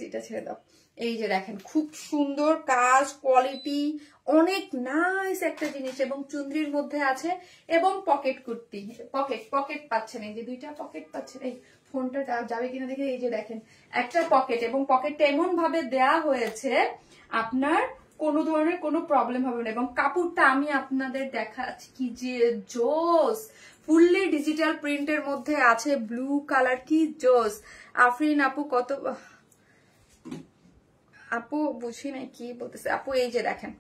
এটা ছেড়ে দাও। এই যে দেখেন খুব সুন্দর কাজ, কোয়ালিটি অনেক নাইস একটা জিনিস, এবং চুনরির মধ্যে আছে, এবং পকেট কুর্তি, পকেট পাচ্ছেন, এই যে দুইটা পকেট পাচ্ছেন। এই ফোনটা যাবে কিনা দেখে, এই যে দেখেন একটা পকেট, এবং পকেটটা এমন ভাবে দেয়া হয়েছে আপনার কোনো ধরনের কোনো প্রবলেম হবে না। এবং কাপড়টা আমি আপনাদের দেখাচ্ছি কি যে জোস, ফুললি ডিজিটাল প্রিন্টের মধ্যে আছে, ব্লু কালার, কি জোস। আফরিন আপু কত, আপু বুঝি নাই কি বলতেছে আপু। এই যে দেখেন,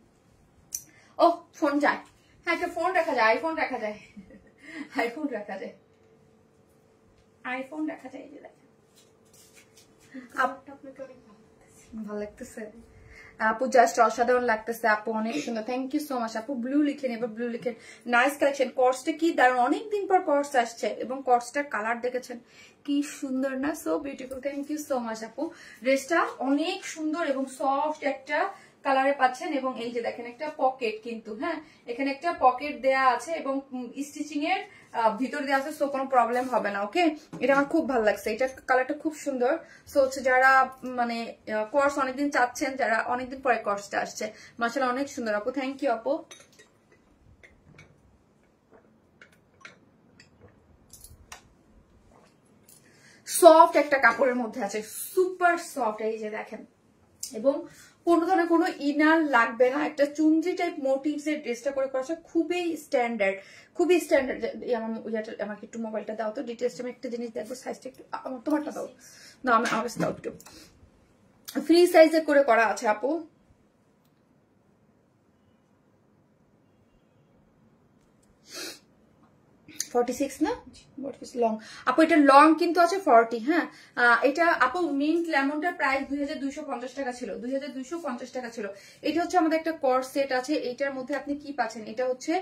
ও ফোন যায়, হ্যাঁ একটা ফোন রাখা যায়, আইফোন রাখা যায়, আইফোন রাখা যায়, আইফোন রাখা যায়। এই যে দেখেন ভালো লাগতেছে আপু, জাস্ট অসাধারণ লাগতেছে আপু, অনেক সুন্দর, থ্যাংক ইউ সো মাচ আপু। ব্লু লিখেন, এবার ব্লু লিখেন, নাইস কালেকশন। কর্সটা কি দারুণ, অনেকদিন পর কর্স আসছে, এবং কর্সটার কালার দেখেছেন কি সুন্দর না, so beautiful, thank you so much আপু। ড্রেসটা অনেক সুন্দর এবং সফট একটা কালারে পাচ্ছেন, এবং এই যে দেখেন একটা পকেট কিন্তু, হ্যাঁ এখানে একটা পকেট দেয়া আছে, এবং স্টিচিং এর ভিতর দেওয়া আছে, সো কোনো প্রবলেম হবে না। ওকে, এটা আমার খুব ভালো লাগছে, এটা কালারটা খুব সুন্দর। সো হচ্ছে যারা মানে কোর্স অনেকদিন চাচ্ছেন, যারা অনেকদিন পরে কোর্সটা আসছে, মাশাআল্লাহ অনেক সুন্দর আপু, থ্যাংক ইউ আপু। সফট একটা কাপড়ের মধ্যে আছে, সুপার সফট, এই যে দেখেন, এবং কোনো ধরনের কোনো ইনার লাগবে না, একটা চুনজি টাইপ মোটিভস এর ড্রেসটা করে করা, খুবই স্ট্যান্ডার্ড, খুবই স্ট্যান্ডার্ড। আমাকে একটু মোবাইলটা দাও তো, ডিটেলসটা আমি একটা জিনিস দেখবো, সাইজটা একটু তোমারটা দাও না, আমার দাও একটু। ফ্রি সাইজে করে করা আছে আপু, 46 না, লং আপু, এটা লং কিন্তু আছে 40। হ্যাঁ এটা আপু মিন্ট লেমনটার প্রাইস 2250 টাকা ছিল, 2250 টাকা ছিল। এটা হচ্ছে আমাদের একটা কর্স সেট আছে, এইটার মধ্যে আপনি কি পাচ্ছেন, এটা হচ্ছে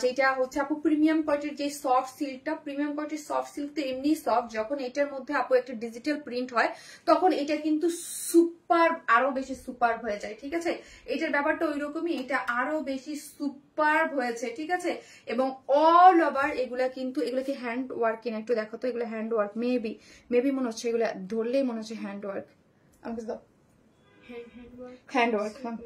যেটা হচ্ছে আপু প্রিমিয়াম কোয়ালিটির যে সফট সিল্কটা, প্রিমিয়াম কোয়ালিটির সফট সিল্ক তো এমনি সফট, যখন এটার মধ্যে আপু একটা ডিজিটাল প্রিন্ট হয় তখন এটা কিন্তু সুপার, আরো বেশি সুপার হয়ে যায়। ঠিক আছে, এটার ব্যাপারটা ওই রকমই, এটা আরো বেশি সুপার হয়েছে। ঠিক আছে, এবং অল ওভার এগুলা কিন্তু, এগুলো কি হ্যান্ড ওয়ার্ক কিনা একটু দেখো তো, এগুলো হ্যান্ড ওয়ার্ক, মেবি মনে হচ্ছে, এগুলো ধরলেই মনে হচ্ছে হ্যান্ড ওয়ার্ক। আমাকে দাও হ্যান্ড ওয়ার্ক, হ্যাঁ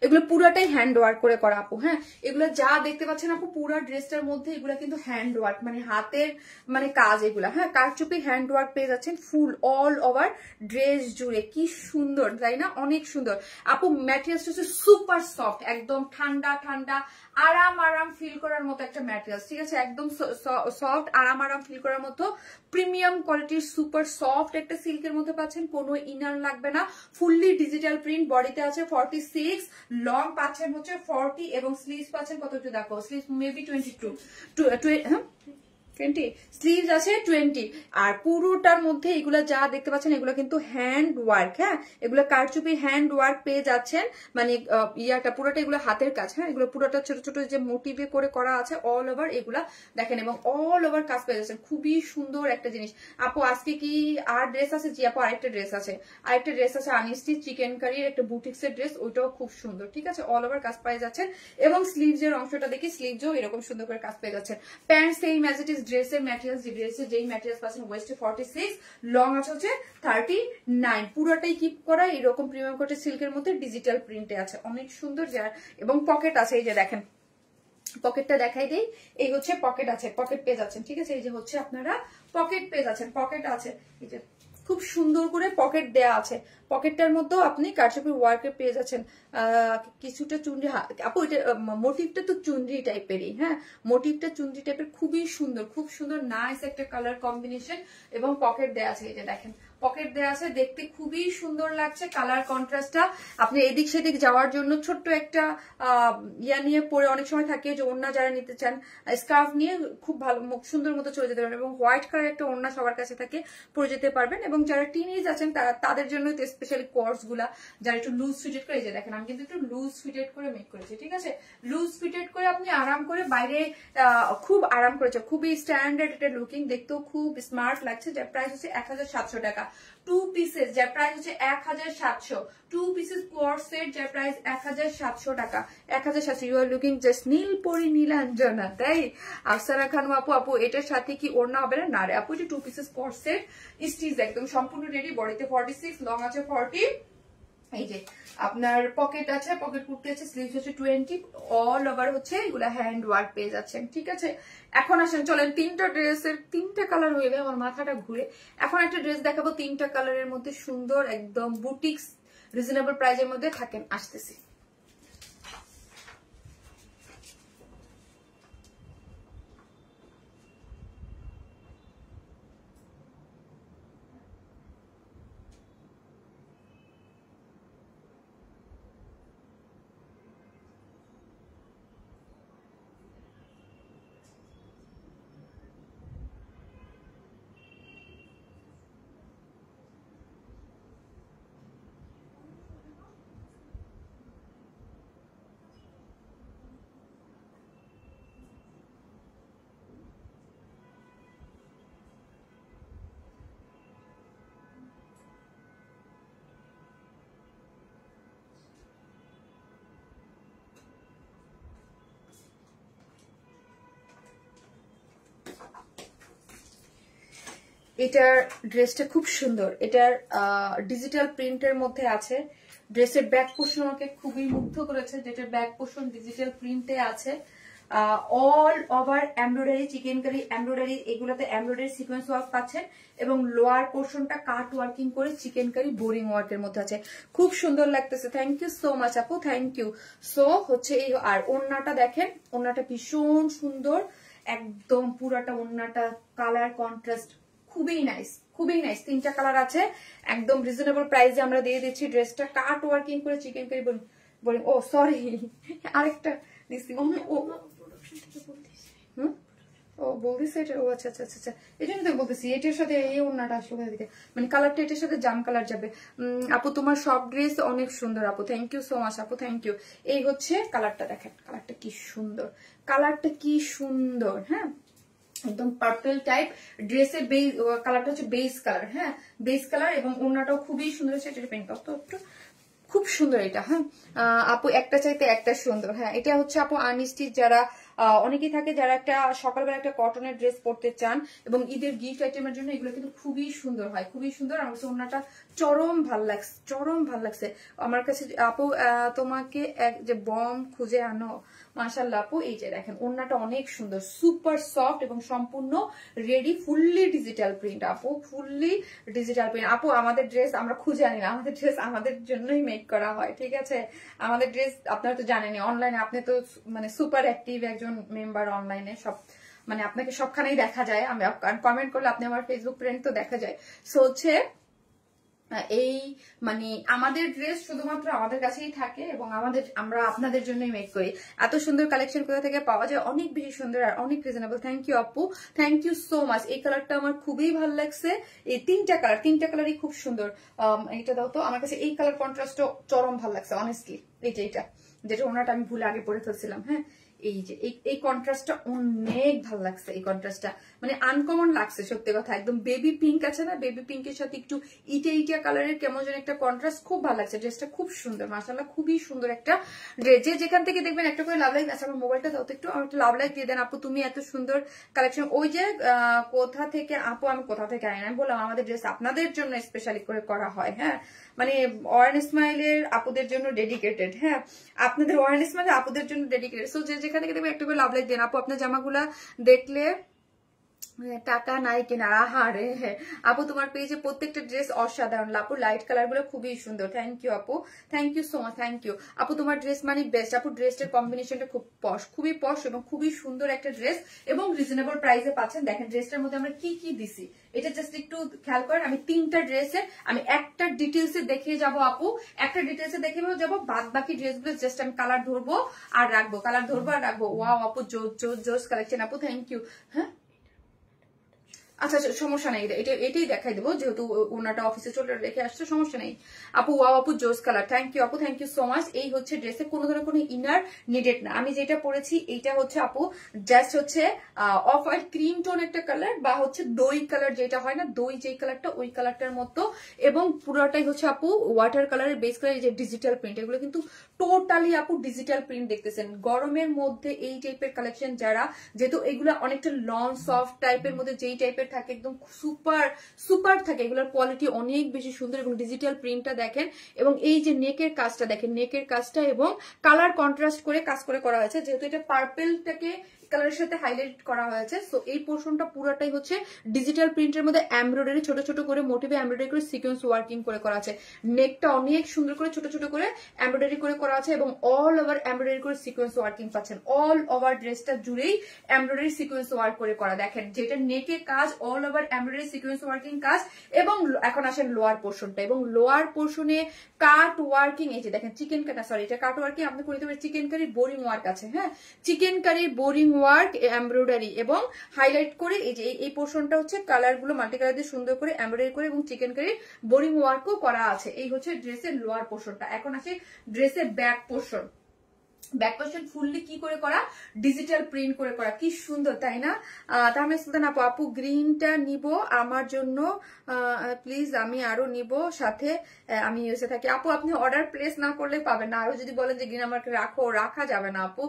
এগুলো পুরাটাই হ্যান্ড ওয়ার্ক করে করা আপু। হ্যাঁ এগুলো যা দেখতে পাচ্ছেন আপু, পুরা ড্রেসটার মধ্যে এগুলা কিন্তু হ্যান্ড ওয়ার্ক, মানে হাতের মানে কাজ এগুলা। হ্যাঁ কারচুপি হ্যান্ড ওয়ার্ক পেয়ে যাচ্ছেন ফুল অল ওভার ড্রেস জুড়ে, কি সুন্দর তাই না, অনেক সুন্দর আপু। ম্যাটেরিয়ালস হচ্ছে সুপার সফট, একদম ঠান্ডা ঠান্ডা আরাম ফিল করার মতো একটা ম্যাটেরিয়ালস। ঠিক আছে, একদম সফট আরাম ফিল করার মতো প্রিমিয়াম কোয়ালিটির সুপার সফট একটা সিল্কের মধ্যে পাচ্ছেন, কোনো ইনার লাগবে না, ফুললি ডিজিটাল প্রিন্ট, বডিতে আছে 46, লং পাচ্ছেন হচ্ছে 40, এবং স্লিভস পাচ্ছেন কত একটু দেখো, স্লিভস মেবি 22, হ্যাঁ 20 স্লিভস আছে 20। আর পুরোটার মধ্যে এগুলা যা দেখতে পাচ্ছেন এগুলো কিন্তু হ্যান্ড ওয়ার্ক। হ্যাঁ এগুলো কারচুপি হ্যান্ড ওয়ার্ক পেয়ে যাচ্ছেন, মানে ইয়াটা পুরোটা এগুলো হাতের কাজ। হ্যাঁ এগুলো পুরোটা ছোট ছোট যে মোটিভে করে করা আছে অল ওভার এগুলা দেখেন, এবং অল ওভার কাজ পেয়ে যাচ্ছেন, খুবই সুন্দর একটা জিনিস আপু। আজকে কি আর ড্রেস আছে? জি আপু আরেকটা ড্রেস আছে, আনস্টিচ চিকেন কারির একটা বুটিক্সের ড্রেস, ওইটাও খুব সুন্দর। ঠিক আছে, অল ওভার কাজ পেয়ে যাচ্ছেন, এবং স্লিভসের অংশটা দেখি, স্লিভসও এরকম সুন্দর করে কাজ পেয়ে যাচ্ছেন। Pant same as it is, ড্রেসের ম্যাটেরিয়ালস, ড্রেসের যেই ম্যাটেরিয়ালস পাচ্ছেন, ওয়েস্টে 46, লং আছে হচ্ছে 39, পুরোটাই কিপ করা এরকম প্রিমিয়াম কোটের সিল্কের মধ্যে ডিজিটাল প্রিন্টে আছে, অনেক সুন্দর। যার এবং পকেট আছে, এই যে দেখেন পকেটটা দেখাই দেই, এই হচ্ছে পকেট আছে, পকেট পেয়ে যাচ্ছেন। ঠিক আছে, এই যে হচ্ছে আপনারা পকেট পেয়ে যাচ্ছেন, পকেট আছে, এই যে খুব সুন্দর করে পকেট দেয়া আছে, পকেটটার মধ্যেও আপনি কারচুপি ওয়ার্কে পেয়ে যাচ্ছেন কিছুটা চুনরি। আপু এটা মোটিভটা তো চুনরি টাইপেরই, হ্যাঁ মোটিভটা চুনরি টাইপের, খুবই সুন্দর, খুব সুন্দর নাইস একটা কালার কম্বিনেশন, এবং পকেট দেয়া আছে, এই যে দেখেন পকেট দেওয়া আছে, দেখতে খুবই সুন্দর লাগছে। কালার কন্ট্রাস্টটা আপনি এদিক সেদিক যাওয়ার জন্য ছোট্ট একটা ইয়া নিয়ে পরে অনেক সময় থাকে যে ওড়না যারা নিতে চান স্কার্ফ নিয়ে খুব ভালো সুন্দর মতো চলে যেতে পারবেন, এবং হোয়াইট কালার একটা ওড়না সবার কাছে থাকে পরে যেতে পারবেন। এবং যারা টিনেজ আছেন তাদের জন্য স্পেশালি কোর্স গুলা যারা একটু লুজ ফিটেড করে, যে দেখেন আমি কিন্তু একটু লুজ ফিটেড করে মেক করেছি, ঠিক আছে? লুজ ফিটেড করে আপনি আরাম করে বাইরে খুব আরাম করেছে, খুবই স্ট্যান্ডার্ড একটা লুকিং, দেখতেও খুব স্মার্ট লাগছে। যার প্রাইস হচ্ছে 1700 টাকা। 2 পিসেস যার প্রাইস হচ্ছে 1700। 2 পিসেস কোয়ার সেট যার প্রাইস 1700 টাকা। 1700। ইউ আর লুকিং জাস্ট নীল পরি নীলাঞ্জনা, তাই? আফসানা খানম আপু এটার সাথে কি ওড়না হবে না? না রে আপু, এটা 2 পিসেস কোয়ার সেট, স্টিচ একদম সম্পূর্ণ রেডি। বডিতে 46, লং আছে 40। এই যে আপনার পকেট আছে, পকেট কুর্তি আছে, স্লিভস হচ্ছে 20, অল ওভার হচ্ছে এগুলা হ্যান্ড ওয়ার্ক পেয়ে যাচ্ছেন, ঠিক আছে? এখন আসেন, চলেন 3টা ড্রেসের 3টা কালার হইলে আমার মাথাটা ঘুরে। এখন একটা ড্রেস দেখাবো 3টা কালারের মধ্যে সুন্দর, একদম বুটিক্স রিজনেবল প্রাইসের মধ্যে। থাকেন, আসতেছি। এটার ড্রেসটা খুব সুন্দর, এটার ডিজিটাল প্রিন্টের মধ্যে আছে। ড্রেসের ব্যাক পোর্শন আমাকে খুবই মুগ্ধ করেছে, যেটার ব্যাক পোর্শন ডিজিটাল প্রিন্টে আছে। All over embroidery, chikankari embroidery, এগুলোতে এমব্রয়ডারি সিকোয়েন্স ওয়ার্ক পাচ্ছেন, এবং লোয়ার পোর্শনটা কাট ওয়ার্কিং করে চিকেন কারি বোরিং ওয়ার্কের মধ্যে আছে। খুব সুন্দর লাগতেছে। থ্যাংক ইউ সো মাচ আপু, থ্যাংক ইউ। সো হচ্ছে এই, আর ওড়নাটা দেখেন, ওড়নাটা ভীষণ সুন্দর, একদম পুরাটা ওড়নাটা কালার কন্ট্রাস্ট খুবই নাইস, খুবই নাইস। 3টা কালার আছে, একদম রিজনেবল প্রাইসে আমরা দিয়ে দিচ্ছি। ড্রেসটা কাট ওয়ার্কিং করে চিকেন কারি বলেন। ও সরি, আরেকটা দিচ্ছি। ও বলতেছে এটা, ও আচ্ছা আচ্ছা আচ্ছা, এই জন্য তো বলতেছি এটার সাথে এই ওড়নাটা আসলে দিকে, মানে কালারটা এটার সাথে জাম কালার যাবে। আপু তোমার সব ড্রেস অনেক সুন্দর আপু, থ্যাংক ইউ সো মাচ আপু, থ্যাংক ইউ। এই হচ্ছে কালারটা, দেখেন কালারটা কি সুন্দর, কালারটা কি সুন্দর। হ্যাঁ, একদম পার্পল টাইপ। ড্রেসের বেস কালারটা হচ্ছে বেস কালার, হ্যাঁ বেস কালার, এবং ওড়নাটাও খুবই সুন্দর হচ্ছে। এটা পেন করতো একটু, খুব সুন্দর এটা। হ্যাঁ আপু, একটা চাইতে একটা সুন্দর। হ্যাঁ, এটা হচ্ছে আপু আনস্টিচ, যারা অনেকেই থাকে যারা একটা সকালবেলা একটা কটনের ড্রেস পরতে চান এবং ঈদের গিফট আইটেমের জন্য, এগুলো কিন্তু খুবই সুন্দর হয়, খুবই সুন্দর। আমার কাছে ওড়নাটা চরম ভাল লাগছে, চরম ভাল লাগছে আমার কাছে। আপু তোমাকে এক যে বম খুঁজে আনো, মাশাআল্লাহ আপু। এই যে দেখেন ওড়নাটা অনেক সুন্দর, সুপার সফট এবং সম্পূর্ণ রেডি, ফুললি ডিজিটাল প্রিন্ট আপু, ফুললি ডিজিটাল প্রিন্ট আপু। আমাদের ড্রেস আমরা খুঁজে আনি না, আমাদের ড্রেস আমাদের জন্যই মেক করা হয়, ঠিক আছে? আমাদের ড্রেস আপনারা তো জানেনই, অনলাইনে আপনি তো মানে সুপার অ্যাক্টিভ একজন মেম্বার অনলাইনে, সব মানে আপনাকে সবখানেই দেখা যায়। আমি কমেন্ট করলে আপনি আমার ফেসবুক ফ্রেন্ড তো দেখা যায়। সো হচ্ছে এই মানে আমাদের ড্রেস শুধুমাত্র আমাদের কাছেই থাকে, এবং আমরা আপনাদের জন্যই মেক করি। এত সুন্দর কালেকশন কোথা থেকে পাওয়া যায়, অনেক বেশি সুন্দর আর অনেক রিজনেবল। থ্যাংক ইউ আপু, থ্যাংক ইউ সো মাচ। এই কালারটা আমার খুবই ভালো লাগছে। এই 3টা কালারই খুব সুন্দর। এটা দাও তো আমার কাছে, এই কালার কন্ট্রাস্টও চরম ভালো লাগছে অনেস্টলি। এটা যেটা ওনাটা আমি ভুলে আগে পরে ফেলছিলাম। হ্যাঁ, এই যে এই কন্ট্রাস্টটা অনেক ভালো লাগছে, এই কন্ট্রাস্টটা মানে আনকমন লাগছে সত্যি কথা। একদম বেবি পিঙ্ক আছে না, বেবি পিঙ্কের সাথে একটু ইটা কালারের কেমন যেন একটা কন্ট্রাস্ট, খুব ভালো লাগছে। ড্রেসটা খুব সুন্দর, মাশাআল্লাহ, খুবই সুন্দর একটা ড্রেস। যেখান থেকে দেখবেন একটা করে লাভ লাইক আছে। আমার মোবাইলটা দাও তো একটু, আমার একটা লাভ লাইক দিয়ে দেন আপু। তুমি এত সুন্দর কালেকশন, ওই যে কোথা থেকে আপু, আমি কোথা থেকে আনি, আমি বললাম আমাদের ড্রেস আপনাদের জন্য স্পেশালি করে করা হয়। হ্যাঁ, মানে ওয়ার্ন স্মাইলের আপুদের জন্য ডেডিকেটেড। হ্যাঁ, আপনাদের ওয়ার্ন স্মাইল আপুদের জন্য ডেডিকেটেড। সো যেখান থেকে দেখবেন একটু করে লাভ লাইক দেন আপু। আপনার জামাগুলা দেখলে টাকা নাই কিনা, আহারে। হ্যাঁ আপু, তোমার পেজে প্রত্যেকটা ড্রেস অসাধারণ আপু, লাইট কালার গুলো খুবই সুন্দর। থ্যাংক ইউ আপু, thank you so much, thank you আপু। তোমার ড্রেস মানে বেস্ট আপু, ড্রেসের কম্বিনেশনটা খুব পশ, খুবই পশ এবং খুবই সুন্দর একটা ড্রেস, এবং রিজনেবল প্রাইসে পাচ্ছেন। দেখেন ড্রেসটার মধ্যে আমরা কি কি দিছি, এটা জাস্ট একটু একটু খেয়াল করেন, আমি 3টা ড্রেসে আমি একটা ডিটেলসে দেখিয়ে যাব আপু, একটা ডিটেলসে দেখিয়ে যাব, বাদ বাকি ড্রেসগুলো জাস্ট আমি কালার ধরবো আর রাখবো, কালার ধরবো আর রাখবো। ওয়াও আপু, জোস কালেকশন আপু, থ্যাংক ইউ। হ্যাঁ আচ্ছা আচ্ছা, সমস্যা নেই, এটাই দেখাই দেবো, যেহেতু ওনাটা অফিসে চলে রেখে আসছে, সমস্যা নেই আপু। ওয়াও আপু, জোস কালার, থ্যাংক ইউ আপু, থ্যাংক ইউ সো মাচ। এই হচ্ছে ড্রেসে কোনো ধরনের কোনো ইনার নিডেড না। আমি যেটা পরেছি এইটা হচ্ছে আপু জাস্ট হচ্ছে অফ হোয়াইট ক্রিম টোন একটা কালার, বা হচ্ছে দই কালার, যেটা হয় না দই যেই কালারটা, ওই কালারটার মতো, এবং পুরোটাই হচ্ছে আপু ওয়াটার কালারের বেস কালার, যে ডিজিটাল প্রিন্ট, এগুলো কিন্তু টোটালি আপু ডিজিটাল প্রিন্ট দেখতেছেন। গরমের মধ্যে এই টাইপের কালেকশন যারা, যেহেতু এগুলো অনেকটা লং সফট টাইপের মধ্যে যেই টাইপের থাকে, একদম সুপার সুপার থাকে, এগুলোর কোয়ালিটি অনেক বেশি সুন্দর, এবং ডিজিটাল প্রিন্টটা দেখেন, এবং এই যে নেকের কাজটা দেখেন, নেকের কাজটা এবং কালার কন্ট্রাস্ট করে কাজ করে করা হয়েছে, যেহেতু এটা পার্পেলটাকে কালারের সাথে হাইলাইট করা হয়েছে। সো এই পোর্শনটা পুরোটাই হচ্ছে ডিজিটাল প্রিন্টের মধ্যে এমব্রয়ডারি, ছোট ছোট করে মোটিভে এমব্রয়ডারি করে সিকোয়েন্স ওয়ার্কিং করে করা আছে। নেকটা অনেক সুন্দর করে ছোট ছোট করে এমব্রয়ডারি করে করা আছে, এবং অল ওভার এমব্রয়ডারি করে সিকোয়েন্স ওয়ার্কিং পাচ্ছেন। অল ওভার ড্রেসটা জুড়েই এমব্রয়ডারি সিকোয়েন্স ওয়ার্ক করে করা, দেখেন যেটা নেকের কাজ, all over embroidery sequence working কাজ। এবং এখন আসেন লোয়ার পোর্শনটা, এবং লোয়ার পোর্শনে কাট ওয়ার্কিং, এই যে দেখেন চিকেন কাটা, সরি এটা কাট ওয়ার্কিং, আপনি করে দিতে পারেন চিকেন কারি বোরিং ওয়ার্ক আছে, হ্যাঁ chikankari boring work embroidery, এবং হাইলাইট করে এই যে এই পোর্শনটা হচ্ছে কালার গুলো মাল্টি কালার দিয়ে সুন্দর করে এমব্রয়ডারি করে, এবং চিকেন কারি বোরিং ওয়ার্কও করা আছে। এই হচ্ছে ড্রেসের লোয়ার পোর্শনটা। এখন আসে ড্রেসের back portion. Back portion fully কি করে করা, ডিজিটাল প্রিন্ট করে করা, কি সুন্দর তাই না? তাহলে সুলতান আপু, আপু গ্রিনটা নিব আমার জন্য প্লিজ, আমি আরো নিব সাথে, আমি ইউএসএ থাকি। আপু আপনি অর্ডার প্লেস না করলে পাবেন না, আরো যদি বলেন যে গ্রিন আমাকে রাখো, রাখা যাবে না আপু,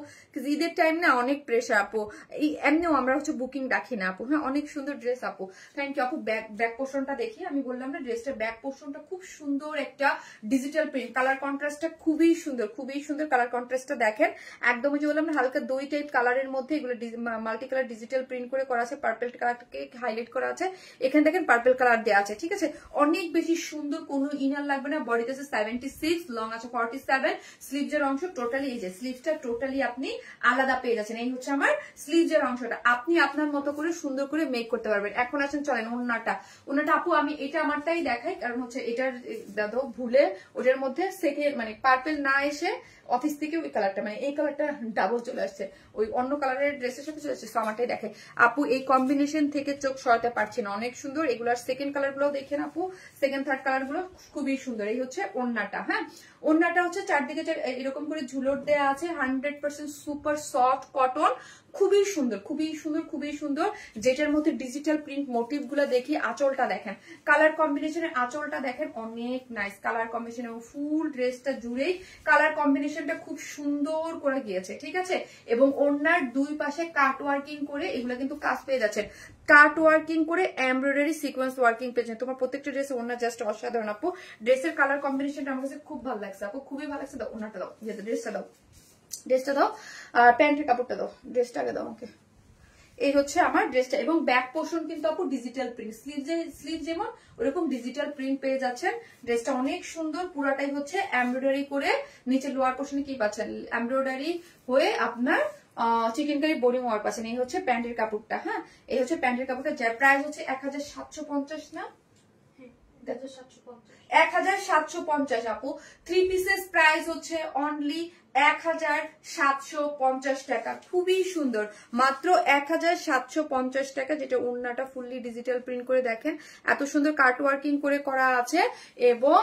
ঈদের টাইম না অনেক প্রেশার আপু, এই এমনিও আমরা হচ্ছে বুকিং রাখি না আপু। হ্যাঁ অনেক সুন্দর ড্রেস আপু, থ্যাংক ইউ আপু। ব্যাক পোর্শনটা দেখি, আমি বললাম না ড্রেসটার ব্যাক পোর্শনটা খুব সুন্দর একটা ডিজিটাল প্রিন্ট, কালার কন্ট্রাস্টটা খুবই সুন্দর, খুবই সুন্দর কালার কন্ট্রাস্টটা দেখেন, একদম যে বললাম না হালকা দই টাইপ কালারের মধ্যে, এগুলো মাল্টি কালার ডিজিটাল প্রিন্ট করে করা আছে, পার্পল কালারকে হাইলাইট করা আছে, এখানে দেখেন পার্পল কালার দেওয়া আছে, ঠিক আছে অনেক বেশি সুন্দর, কোনো ইনার লাগবে না। বডিতে আছে 76, লং আছে 47, স্লিভসের অংশ টোটালি, এই যে স্লিভসটা টোটালি আপনি আলাদা পেয়ে যাচ্ছেন। এই হচ্ছে আমার স্লিভসের অংশটা, আপনি আপনার মতো করে সুন্দর করে মেক করতে পারবেন। এখন আছেন চলেন ওন্নাটা, ওন্নাটা আপু আমি এটা আমারটাই দেখাই, কারণ হচ্ছে এটার দাদা ভুলে ওটার মধ্যে সেকেন্ড মানে পার্পল না এসে অফিস থেকে ওই কালারটা মানে এই কালারটা ডাবল চলে আসছে, ওই অন্য কালারের ড্রেসের সাথে চলে আসছে। সো আমারটাই দেখে আপু, এই কম্বিনেশন থেকে চোখ সরাতে পারছি না, অনেক সুন্দর। এগুলার সেকেন্ড কালার গুলো দেখেন আপু, সেকেন্ড থার্ড কালার গুলো খুবই সুন্দর। এই হচ্ছে ওন্নাটা, হ্যাঁ ওন্নাটা হচ্ছে চারদিকে এরকম করে ঝুলট দেওয়া আছে, 100% সুপার সফট কটন, খুবই সুন্দর, খুবই সুন্দর, খুবই সুন্দর, যেটার মধ্যে ডিজিটাল প্রিন্ট মোটিভ গুলো দেখি। আঁচলটা দেখেন, কালার কম্বিনেশনের আঁচলটা দেখেন, অনেক নাইস কালার কম্বিনেশন, এবং ফুল ড্রেসটা জুড়েই কালার কম্বিনেশনটা খুব সুন্দর করে গিয়েছে, ঠিক আছে। এবং ওড়নার দুই পাশে কাট ওয়ার্কিং করে, এগুলো কিন্তু কাজ পেয়ে যাচ্ছেন, কাট ওয়ার্কিং করে এমব্রয়ডারি সিকোয়েন্স ওয়ার্কিং পেয়েছেন। তোমার প্রত্যেকটা ড্রেসে ওড়না জাস্ট অসাধারণ আপু, ড্রেসের কালার কম্বিনেশনটা আমার কাছে খুব ভালো লাগছে আপু, খুবই ভালো লাগছে। দাও ওড়নাটা দাও, যেহেতু ড্রেসটা দাও, ড্রেসটা দাও, আর প্যান্টের কাপড়টা দাও, ড্রেসটা আগে দাও ওকে। এই হচ্ছে আমার ড্রেসটা, এবং ব্যাক পোর্শন কিন্তু আপু ডিজিটাল প্রিন্ট, স্লিভ যেমন ওরকম ডিজিটাল প্রিন্ট পেয়ে যাচ্ছেন। ড্রেসটা অনেক সুন্দর, পুরাটাই হচ্ছে এমব্রয়ডারি করে, নিচে লোয়ার পোর্শনে কি পাচ্ছেন এমব্রয়ডারি হয়ে আপনার চিকেন কারি বোরিং ওয়ার্ক পাচ্ছেন। এই হচ্ছে প্যান্টের কাপড়টা, হ্যাঁ এই হচ্ছে প্যান্টের কাপড়টা, যার প্রাইস হচ্ছে 1750 না, 1750 আপু। 3 পিসেস প্রাইস হচ্ছে অনলি 1750 টাকা, খুবই সুন্দর, মাত্র 1750 টাকা, যেটা ওড়নাটা ফুললি ডিজিটাল প্রিন্ট করে দেখেন, এত সুন্দর কাট ওয়ার্কিং করে করা আছে, এবং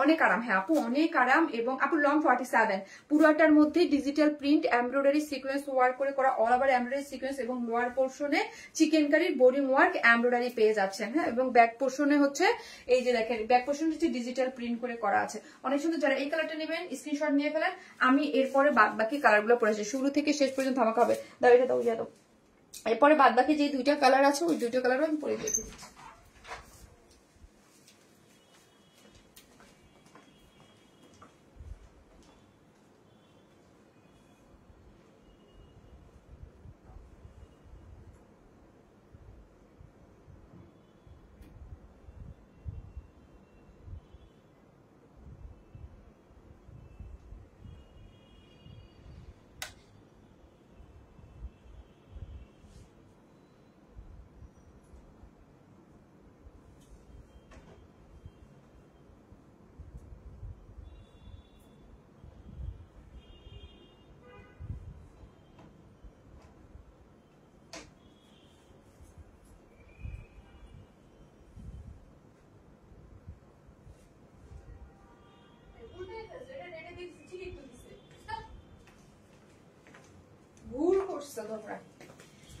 অনেক আরাম, হ্যাঁ আপু অনেক আরাম। এবং আপু লং 47, পুরোটার মধ্যে digital print embroidery sequence work করে করা, অল ওভার এমব্রয়ডারি সিকোয়েন্স, এবং লোয়ার পোর্শনে চিকেন কারির বোরিং ওয়ার্ক এমব্রয়ডারি পেয়ে যাচ্ছেন, হ্যাঁ এবং ব্যাক পোর্শনে হচ্ছে এই যে দেখেন, ব্যাক পোর্শন হচ্ছে ডিজিটাল প্রিন্ট করে করা আছে, অনেক সুন্দর। যারা এই কালারটা নেবেন স্ক্রিনশট নিয়ে ফেলেন, আমি এরপরে বাদ বাকি কালার গুলো পড়েছি, শুরু থেকে শেষ পর্যন্ত ধামাকা হবে। দাও এটা দাও, ইয়া দাও, এরপরে বাদ বাকি যে দুইটা কালার আছে ওই দুইটা কালারও আমি পরে দিয়ে দিচ্ছি।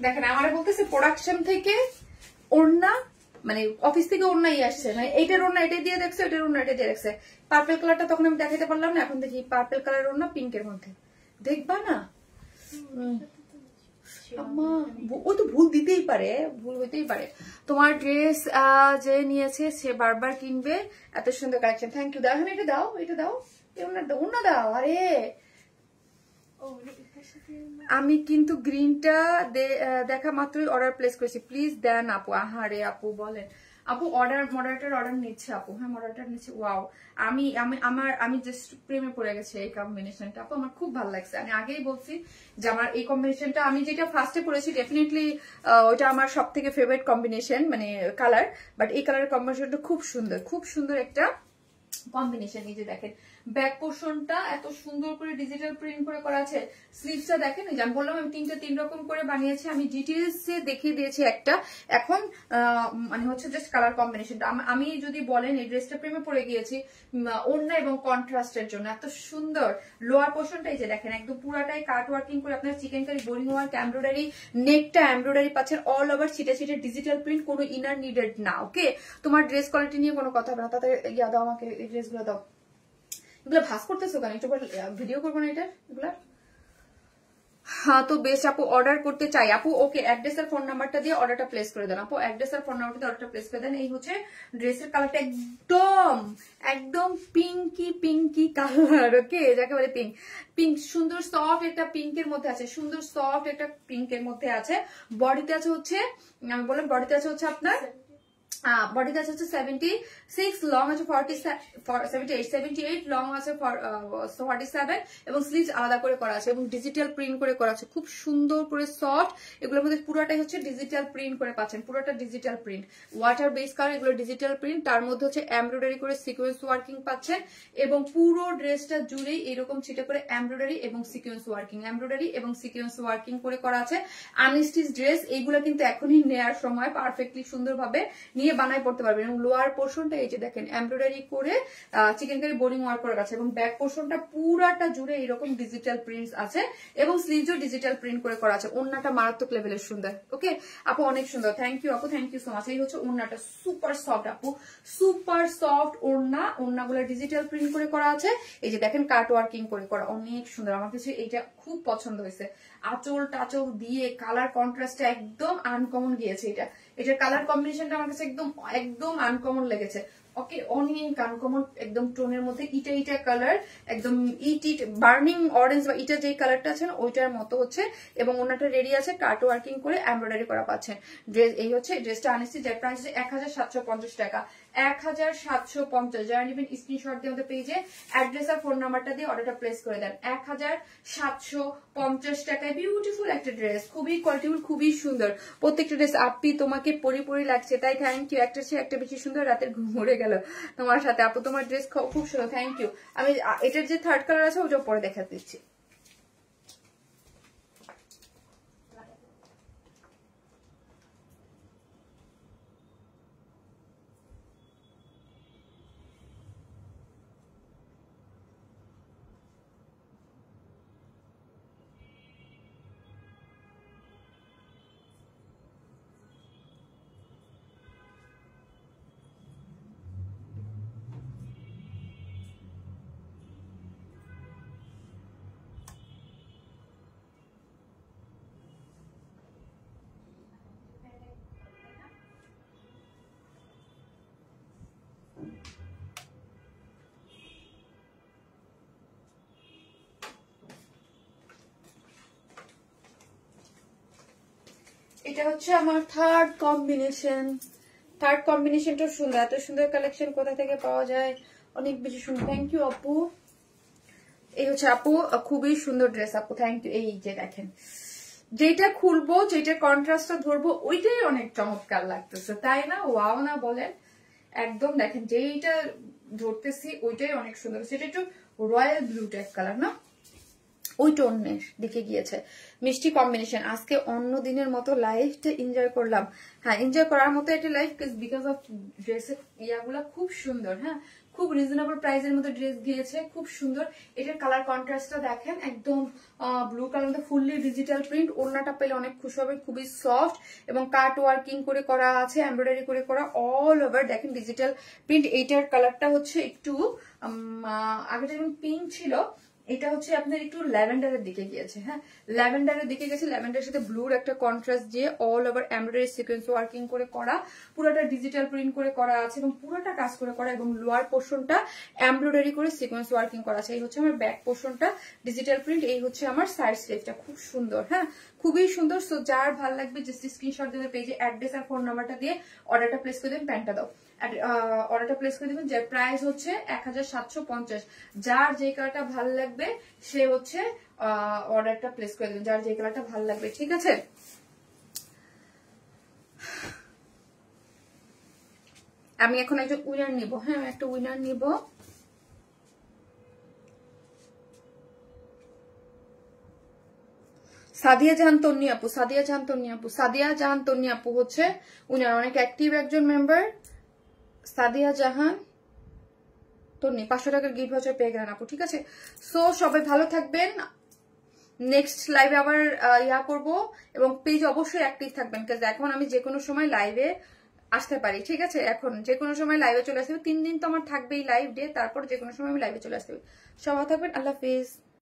দেখেন আমার বলতেছে প্রোডাকশন থেকে ওড়না মানে অফিস থেকে ওড়নাই আসছে, মানে এইটার ওড়না এটা দিয়ে দেখছে, এটার ওড়না এটা দিয়ে দেখছে। পার্পল কালারটা তখন আমি দেখাতে পারলাম না, এখন দেখি পার্পল কালার ওড়না পিঙ্কের মধ্যে, দেখবা না? ও তো ভুল দিতেই পারে, ভুল হইতেই পারে। তোমার ড্রেস যে নিয়েছে সে বারবার কিনবে, এত সুন্দর কালেকশন। Thank you. দাও এটা দাও, এটা দাও, ওড়না দাও। আরে আমি কিন্তু গ্রিনটা দেখা মাত্রই অর্ডার প্লেস করেছি, প্লিজ দেন আপু। আহারে আপু বলেন, আপু মডারেটর অর্ডার নিচ্ছে আপু। হ্যাঁ মডারেটর নিচ্ছে। ওয়াও, আমি জাস্ট প্রেমে পড়ে গেছে এই কম্বিনেশনটা আপু, আমার খুব ভালো লাগছে। আমি আগেই বলছি যে আমার এই কম্বিনেশনটা, আমি যেটা ফার্স্টে পড়েছি ডেফিনেটলি ওইটা আমার সব থেকে ফেভারিট কম্বিনেশন, মানে কালার। বাট এই কালারের কম্বিনেশনটা খুব সুন্দর, খুব সুন্দর একটা কম্বিনেশন। এই যে দেখেন ব্যাক পোর্শনটা এত সুন্দর করে ডিজিটাল প্রিন্ট করে করা আছে। স্লিভসটা দেখেন, আমি বললাম আমি তিন রকম করে বানিয়েছি, আমি ডিটেইলসে দেখিয়ে দিয়েছি একটা। এখন মানে হচ্ছে জাস্ট কালার কম্বিনেশনটা। আমি যদি বলেন এই ড্রেসটা প্রেমে পড়ে গিয়েছি ওড়না এবং কন্ট্রাস্টের জন্য, এত সুন্দর। লোয়ার পোর্শনটা এই যে দেখেন একদম পুরাটাই কাট ওয়ার্কিং করে আপনার chikankari boring work embroidery, নেকটা এমব্রয়ডারি পাচ্ছেন, অল ওভার ছিটে ছিটে ডিজিটাল প্রিন্ট, কোনো ইনার নিডেড না। ওকে, তোমার ড্রেস কোয়ালিটি নিয়ে কোনো কথা হবে না। তাতে ইয়া দাও আমাকে, এই ড্রেসগুলো দাও। এগুলো ভাস করতেছো কেন? একটু ভিডিও করবো না এটা এগুলা? হ্যাঁ তো বেশ আপু, অর্ডার করতে চাই আপু। ওকে, অ্যাড্রেস আর ফোন নাম্বারটা দিয়ে অর্ডারটা প্লেস করে দেন আপু। অ্যাড্রেস আর ফোন নাম্বারটা দিয়ে অর্ডারটা প্লেস করে দেন। এই হচ্ছে ড্রেসের কালারটা, একদম একদম পিঙ্কি কালার। ওকে, যাকে বলে পিঙ্ক, সুন্দর সফট একটা পিঙ্কের মধ্যে আছে, সুন্দর সফট একটা পিঙ্কের মধ্যে আছে। বডিতে আছে হচ্ছে, আমি বললাম বডিতে আছে হচ্ছে আপনার বডিতে আছে হচ্ছে 76, লং আছে 78, লং আছে 47, এবং স্লিভস আলাদা করে করা আছে এবং ডিজিটাল প্রিন্ট করে করা আছে, খুব সুন্দর করে সফট। এগুলোর মধ্যে পুরোটাই হচ্ছে ডিজিটাল প্রিন্ট করে পাচ্ছেন, পুরোটা digital print, water base colour, এগুলো ডিজিটাল প্রিন্ট। তার মধ্যে হচ্ছে এমব্রয়ডারি করে সিকোয়েন্স ওয়ার্কিং পাচ্ছেন, এবং পুরো ড্রেসটা জুড়েই এরকম ছিটে করে এমব্রয়ডারি এবং সিকোয়েন্স ওয়ার্কিং করে করা আছে। আনস্টিচ ড্রেস এইগুলো কিন্তু এখনই নেয়ার সময়, পারফেক্টলি সুন্দরভাবে নিয়ে বানাই পড়তে পারবেন। এবং লোয়ার পোর্শনটা এই যে দেখেন এমব্রয়ডারি করে চিকেন কারি বোরিং ওয়ার্ক করা আছে, এবং ব্যাক পোর্শনটা পুরাটা জুড়ে এরকম ডিজিটাল প্রিন্টস আছে, এবং স্লিভসও ডিজিটাল প্রিন্ট করে করা আছে। ওড়নাটা মারাত্মক লেভেলের সুন্দর। ওকে আপু, অনেক সুন্দর। থ্যাংক ইউ আপু, থ্যাংক ইউ সো মাচ। এই হচ্ছে ওড়নাটা, সুপার সফট আপু, সুপার সফট ওড়না। ওড়নাগুলো ডিজিটাল প্রিন্ট করে করা আছে, এই যে দেখেন কাট ওয়ার্কিং করে করা, অনেক সুন্দর। আমার কাছে এইটা খুব পছন্দ হয়েছে। আঁচল টাচল দিয়ে কালার কন্ট্রাস্টটা একদম আনকমন গিয়েছে। এটার কালার কম্বিনেশনটা আমার কাছে একদম আনকমন লেগেছে। ওকে, অনেক আনকমন, একদম টোনের মধ্যে ইটা কালার, একদম ইট বার্নিং অরেঞ্জ বা ইটা যে কালারটা আছে না ওইটার মতো হচ্ছে। এবং ওনাটা রেডি আছে, কাট ওয়ার্কিং করে এমব্রয়ডারি করা পাচ্ছেন। ড্রেস এই হচ্ছে, ড্রেসটা আনেছি যার প্রাইস 1750 টাকা, 1750। যারা নেবেন স্ক্রিনশট দিয়ে আমাদের পেজে অ্যাড্রেস আর ফোন নাম্বারটা দিয়ে অর্ডারটা প্লেস করে দেন। 1750 টাকায় বিউটিফুল একটা ড্রেস, খুবই কোয়ালিটিফুল, খুবই সুন্দর। প্রত্যেকটা ড্রেস আপনি তোমাকে পরি লাগছে, তাই থ্যাংক ইউ। একটা চেয়ে একটা বেশি সুন্দর, রাতের ঘুম উড়ে গেল তোমার সাথে আপু। তোমার ড্রেস খুব সুন্দর, থ্যাংক ইউ। আমি এটার যে থার্ড কালার আছে ওটা পরে দেখা দিচ্ছি। এটা হচ্ছে আমার থার্ড কম্বিনেশনটা সুন্দর। এত সুন্দর কালেকশন কোথা থেকে পাওয়া যায়, অনেক বেশি সুন্দর। থ্যাংক ইউ আপু। এই হচ্ছে আপু, খুবই সুন্দর ড্রেস আপু, থ্যাংক ইউ। এই যে দেখেন, যেটা খুলবো, যেটা কন্ট্রাস্টটা ধরবো ওইটাই অনেক চমৎকার লাগতেছে, তাই না? ওয়াও না বলেন? একদম দেখেন, যেইটা ধরতেছি ওইটাই অনেক সুন্দর। সেটা একটু রয়্যাল ব্লু টাইপ কালার না, ওই টোনের দিকে গিয়েছে, মিষ্টি কম্বিনেশন। আজকে অন্য দিনের মতো লাইফটা এনজয় করলাম। হ্যাঁ, এনজয় করার মতো একটা লাইফ, বিকজ অফ ড্রেসের ইয়াগুলা খুব সুন্দর। হ্যাঁ, খুব রিজনেবল প্রাইসের মধ্যে ড্রেস দিয়েছে, খুব সুন্দর। এটার কালার কন্ট্রাস্টটা দেখেন, একদম ব্লু কালার মধ্যে ফুললি ডিজিটাল প্রিন্ট। ওড়নাটা পেলে অনেক খুশি হবে, খুবই সফট এবং কাট ওয়ার্কিং করে করা আছে, এমব্রয়ডারি করে করা অল ওভার। দেখেন ডিজিটাল প্রিন্ট। এইটার কালারটা হচ্ছে একটু আগে যেমন পিঙ্ক ছিল, এটা হচ্ছে আপনার একটু ল্যাভেন্ডারের দিকে গিয়েছে। হ্যাঁ, ল্যাভেন্ডারের দিকে গেছে, ল্যাভেন্ডারের সাথে ব্লুর একটা কন্ট্রাস্ট দিয়ে all over embroidery sequence working করে করা, পুরোটা ডিজিটাল প্রিন্ট করে করা আছে এবং পুরোটা কাজ করে করা, এবং লোয়ার পোর্শনটা এমব্রয়ডারি করে সিকোয়েন্স ওয়ার্কিং করা আছে। এই হচ্ছে আমার ব্যাক পোর্শনটা ডিজিটাল প্রিন্ট, এই হচ্ছে আমার সাইড স্লিভটা, খুব সুন্দর। হ্যাঁ, খুবই সুন্দর। সো যার ভালো লাগবে জাস্ট স্ক্রিনশট দেবে, পেজে অ্যাড্রেস আর ফোন নাম্বারটা দিয়ে অর্ডারটা প্লেস করে দেবেন। প্যান্টটা দাও, অর্ডারটা প্লেস করে দেবেন, যার প্রাইস হচ্ছে 1750। যার যে কালারটা ভালো লাগবে সে হচ্ছে অর্ডারটা প্লেস করে দেবেন, যার যে কালারটা ভালো লাগবে। ঠিক আছে, আমি এখন একজন উইনার নিব। হ্যাঁ, আমি একটা উইনার নিব। সাদিয়া জাহান তন্নি আপু, সাদিয়া জাহান তন্নি আপু, সাদিয়া জাহান তন্নি আপু হচ্ছে উইনার, অনেক অ্যাক্টিভ একজন মেম্বার। সাদিয়া জাহান তন্নি 500 টাকার গিফট ভাউচার পেয়ে গেলেন আপু। ঠিক আছে, সো সবাই ভালো থাকবেন। নেক্সট লাইভে আবার ইয়া করব, এবং পেজ অবশ্যই অ্যাক্টিভ থাকবেন, কারণ এখন আমি যে কোনো সময় লাইভে আসতে পারি। ঠিক আছে, এখন যে কোনো সময় লাইভে চলে আসতে হবে। 3 দিন তো আমার থাকবেই লাইভ ডে, তারপর যে কোনো সময় আমি লাইভে চলে আসতে পারি। সবাই থাকবেন, আল্লাহ হাফিজ।